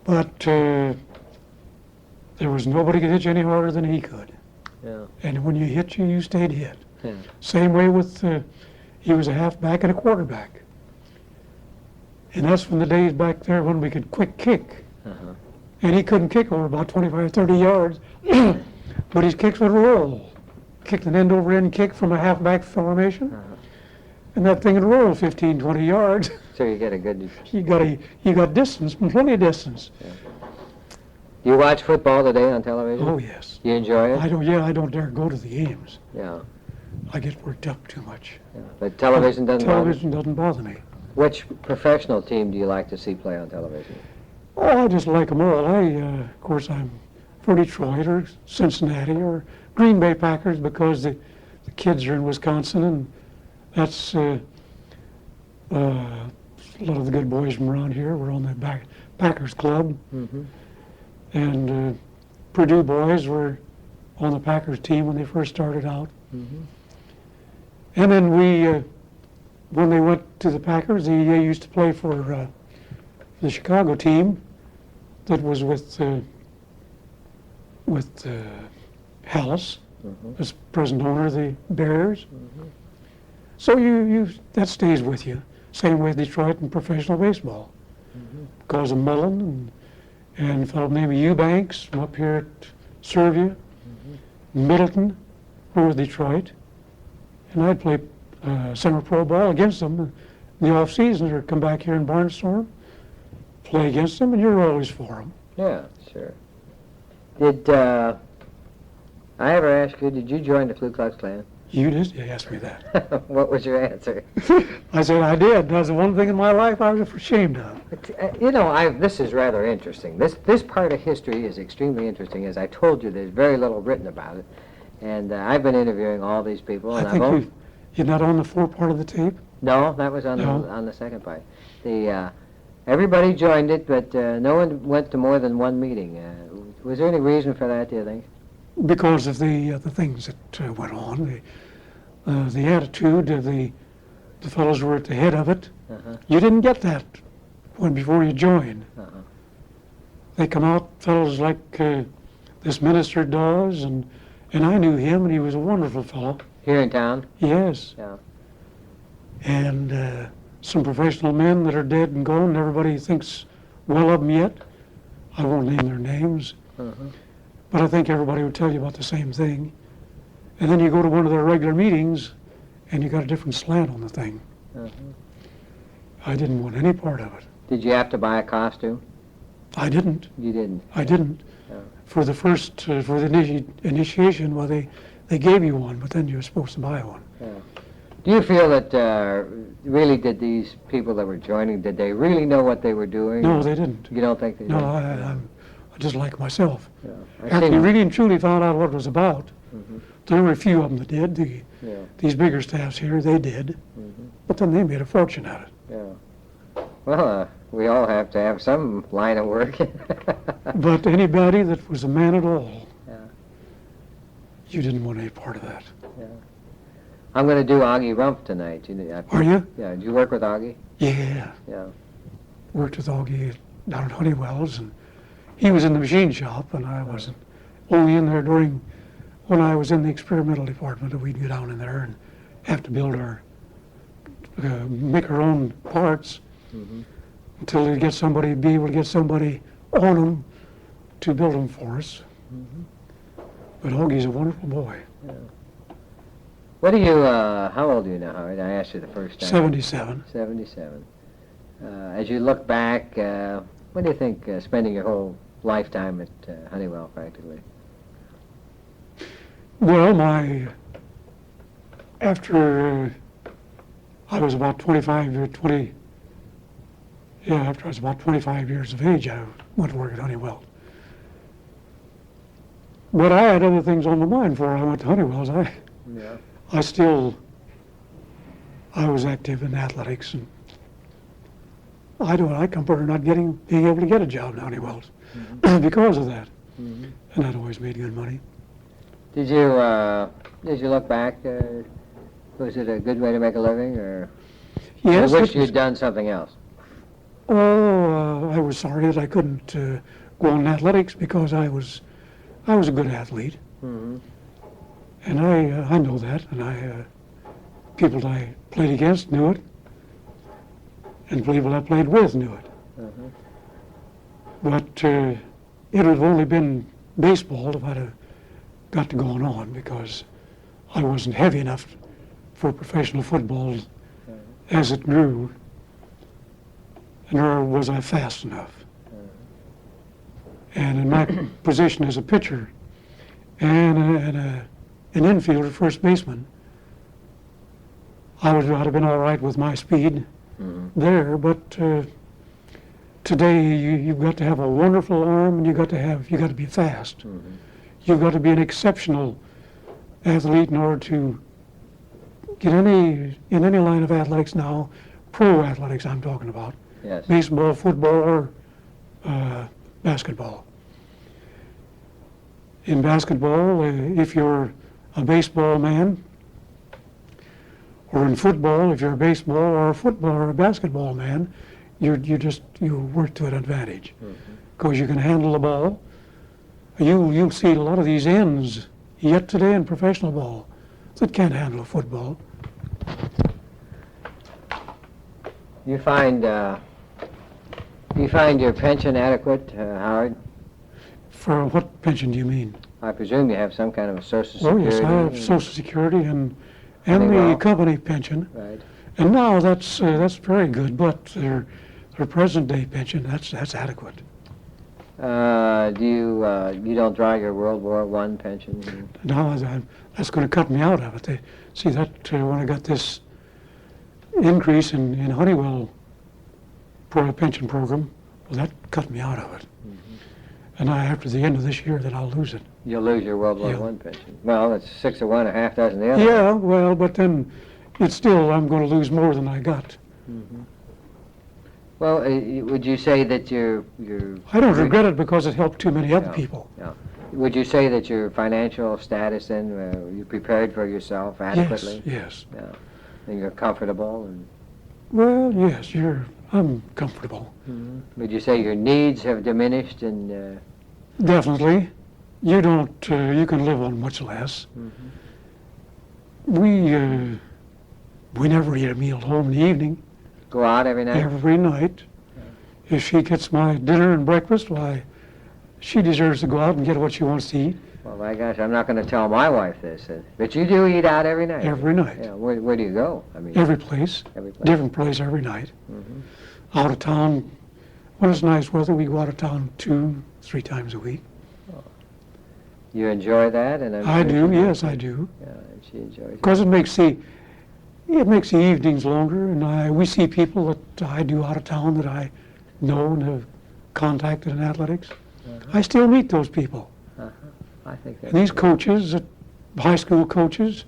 But there was nobody could hit you any harder than he could. Yeah. And when you hit you, you stayed hit. Yeah. Same way with, he was a halfback and a quarterback. And that's from the days back there when we could quick kick. And he couldn't kick over about 25, 30 yards, but his kicks would roll. Kicked an end-over-end kick from a halfback formation, and that thing would roll 15, 20 yards. So you get a good... You got distance, plenty of distance. Yeah. Do you watch football today on television? Oh, yes. You enjoy it? I don't dare go to the games. Yeah. I get worked up too much. Yeah. But television doesn't Television doesn't bother me. Which professional team do you like to see play on television? Oh, I just like them all. Of course, I'm for Detroit or Cincinnati or Green Bay Packers because the kids are in Wisconsin, and that's a lot of the good boys from around here. We're on the Packers Club. And Purdue boys were on the Packers team when they first started out. And then when they went to the Packers, they used to play for the Chicago team that was with Hallis, as present owner of the Bears. So that stays with you. Same with Detroit and professional baseball. Because of Mullen and a fellow named Eubanks from up here at Servia, Middleton, who was Detroit. And I'd play semi-pro ball against them in the off season, or come back here in Barnstorm, play against them, and you're always for them. Yeah, sure. Did I ever ask you, did you join the Ku Klux Klan? You did? You asked me that. What was your answer? I said I did. That's the one thing in my life I was ashamed of. You know, this is rather interesting. This part of history is extremely interesting. As I told you, there's very little written about it. And I've been interviewing all these people. And I think you're not on the fore part of the tape? No, that was on the second part. Everybody joined it, but no one went to more than one meeting. Was there any reason for that, do you think? Because of the things that went on, the attitude of the fellows who were at the head of it. You didn't get that before you joined. They come out, fellows like this minister does, and I knew him, and he was a wonderful fellow. Here in town? Yes. Yeah. And some professional men that are dead and gone, and everybody thinks well of them yet. I won't name their names. but I think everybody would tell you about the same thing. And then you go to one of their regular meetings, and you got a different slant on the thing. Uh-huh. I didn't want any part of it. Did you have to buy a costume? I didn't. You didn't? I didn't. Yeah. For the first, for the initiation, well, they gave you one, but then you were supposed to buy one. Yeah. Do you feel that really did these people that were joining, did they really know what they were doing? No, they didn't. You don't think they No, did? I'm just like myself. Yeah. After you really and truly found out what it was about, Mhm. there were a few of them that did. Yeah. These bigger staffs here, they did. Mhm. But then they made a fortune at it. Yeah. Well, we all have to have some line of work. But anybody that was a man at all, Yeah. you didn't want any part of that. Yeah. I'm going to do Augie Rump tonight. Are you? Yeah. Did you work with Augie? Yeah. Yeah. Worked with Augie down at Honeywell's, and he was in the machine shop, and I wasn't. Only in there when I was in the experimental department, we'd go down in there and have to build make our own parts Mm-hmm. until we'd be able to get somebody on them to build them for us. Mm-hmm. But Augie's a wonderful boy. Yeah. What do you, how old are you now, Howard? I asked you the first time. 77. 77. As you look back, what do you think spending your whole lifetime at Honeywell practically? Well, after I was about 25 years of age, I went to work at Honeywell. But I had other things on my mind before I went to Honeywell's. Yeah. I was active in athletics, and I compared not being able to get a job at Honeywell's because of that. Mm-hmm. And that always made good money. Did you look back? Was it a good way to make a living, or Yes, I wish it was- you'd done something else? Oh, I was sorry that I couldn't go on athletics because I was a good athlete, Mm-hmm. and I know that, and people that I played against knew it, and people I played with knew it. Uh-huh. But it would have only been baseball if I'd have got to going on, because I wasn't heavy enough for professional football as it grew, nor was I fast enough. And in my position as a pitcher and an infielder, first baseman, I would have been all right with my speed there. But today, you've got to have a wonderful arm, and you got to be fast. You've got to be an exceptional athlete in order to get in any line of athletics now, pro athletics I'm talking about. Yes. Baseball, football, or basketball. In basketball, if you're a baseball man, or in football, if you're a baseball or a football or a basketball man, you work to an advantage because you can handle the ball. You'll see a lot of these ends yet today in professional ball that can't handle a football. You find your pension adequate, Howard? For what pension do you mean? I presume you have some kind of a Social Oh, Security. yes, I have Social Security and the Honeywell. company pension. Right. And now that's very good, but their present day pension, that's adequate. You don't draw your World War I pension? Now that's going to cut me out of it. See that when I got this increase in Honeywell pension program, well, that cut me out of it. And after the end of this year, then I'll lose it. You'll lose your World War Yeah. I pension. Well, it's 6 of one, a half dozen the other. Yeah, well, but then it's still, I'm going to lose more than I got. Well, would you say that I don't regret it because it helped too many other Yeah. people. Would you say that your financial status then, you prepared for yourself adequately? Yes. Yeah. And you're comfortable? And Well, yes, I'm comfortable. would you say your needs have diminished? And Definitely. You can live on much less. We never eat a meal at home in the evening, go out every night? every night. If she gets my dinner and breakfast, why, she deserves to go out and get what she wants to eat Well, my gosh, I'm not going to tell my wife this, but you do eat out every night. every night. Yeah, where do you go? I mean, Every place, every place. different place every night. Mhm. Out of town, when it's nice weather, we go out of town 2-3 times a week. You enjoy that, and I sure do, she yes, does. I do. Yeah, and she enjoys it. Because it makes the evenings longer, and we see people that I do out of town that I know and have contacted in athletics. I still meet those people. I think that's And these good. coaches, high school coaches,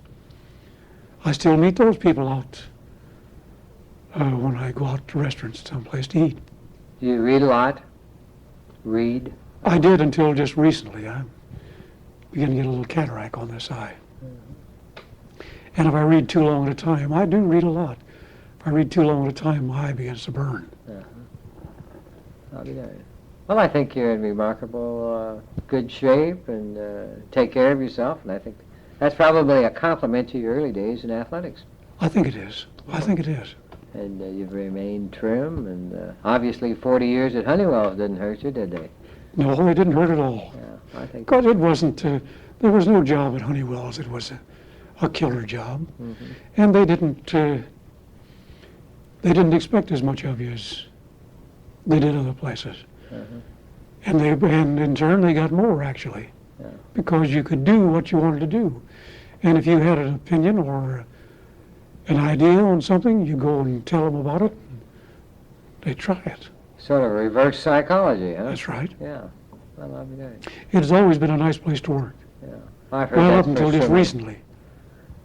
I still meet those people out when I go out to restaurants someplace to eat. Do you read a lot? Read? I did until just recently. I'm beginning to get a little cataract on this eye. And if I read too long at a time, I do read a lot. If I read too long at a time, my eye begins to burn. I'll be there. Well, I think you're in remarkable good shape and take care of yourself, and I think that's probably a compliment to your early days in athletics. I think it is. I think it is. And you've remained trim, and obviously 40 years at Honeywell didn't hurt you, did they? No, it didn't hurt at all. Yeah, I think. Because it wasn't, there was no job at Honeywell's. It was a killer job. And they didn't expect as much of you as they did other places. And in turn, they got more, actually, because you could do what you wanted to do. And if you had an opinion or an idea on something, you go and tell them about it, and they try it. Sort of reverse psychology, huh? That's right. Yeah. Well, I'll be there. It has always been a nice place to work. I've heard Well, that up until for just sure. recently.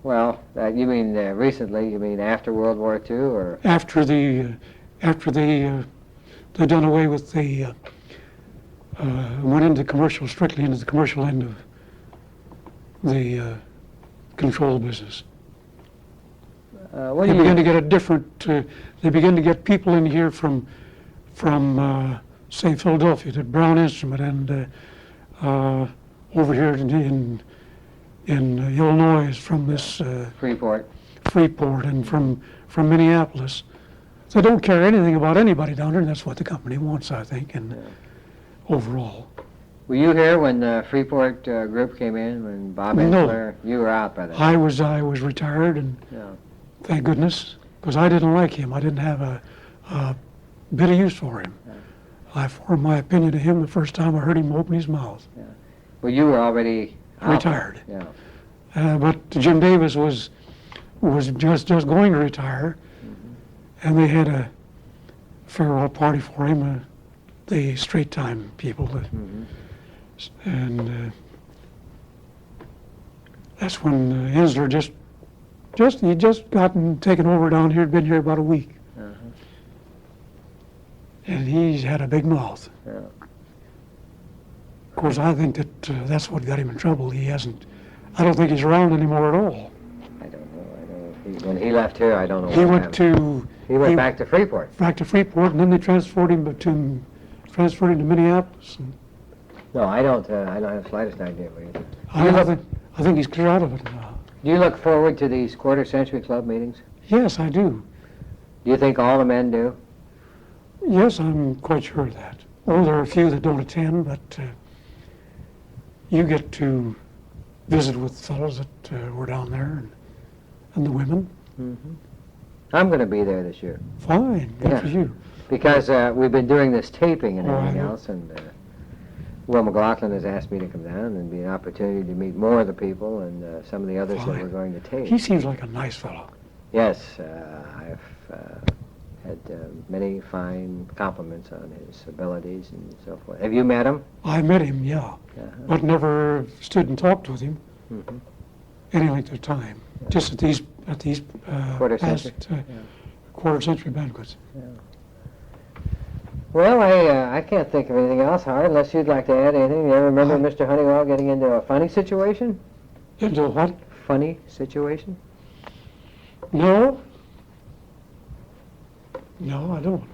Well, you mean recently? You mean after World War II, or? After they done away with the, went into commercial, strictly into the commercial end of the control business. What They do you? began to get a different, they began to get people in here from say, Philadelphia, to Brown Instrument, and over here in Illinois from this Freeport. Freeport, and from Minneapolis. They don't care anything about anybody down there, and that's what the company wants, I think, and overall. Were you here when the Freeport group came in, when Bob No. Ensler? You were out by then. I was retired, and Yeah. thank goodness, because I didn't like him. I didn't have a bit of use for him. I formed my opinion of him the first time I heard him open his mouth. Well, you were already out. Retired. Yeah. But Jim Davis was just going to retire, and they had a farewell party for him, the straight time people, and that's when Ensler he'd just gotten taken over down here, been here about a week, and he's had a big mouth. Yeah. Of course, I think that that's what got him in trouble. I don't think he's around anymore at all. I don't know. When he left here, I don't know. He what went happened. to He went back to Freeport. Freeport, and then they transferred him to Minneapolis. And No, I don't have the slightest idea what he did. I think he's clear out of it now. Do you look forward to these quarter-century club meetings? Yes, I do. Do you think all the men do? Yes, I'm quite sure of that. Oh, there are a few that don't attend, but you get to visit with fellows that were down there, and the women. I'm going to be there this year Fine, good Yeah. for you. because we've been doing this taping and Oh, I everything know. else, and Will McLaughlin has asked me to come down and be an opportunity to meet more of the people and some of the others that Fine. we're going to tape. He seems like a nice fellow. Yes, I've had many fine compliments on his abilities and so forth. Have you met him? I met him, yeah, but never stood and talked with him any length of time. Just at these Quarter past century. quarter-century banquets. Well, I can't think of anything else, Howard, unless you'd like to add anything. You ever remember Mr. Honeywell getting into a funny situation? Into what? Funny situation? No. No, I don't.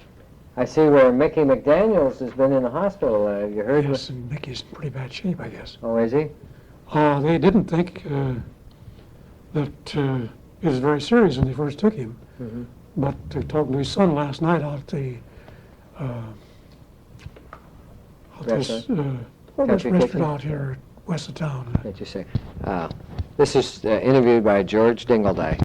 I see where Mickey McDaniels has been in the hospital. Have you heard? Yes, and Mickey's in pretty bad shape, I guess. Oh, is he? They didn't think that it was very serious when they first took him. But talking to his son last night out at the Wabash Country restaurant Kitchen? out here west of town. What you say? This is interviewed by George Dingleday.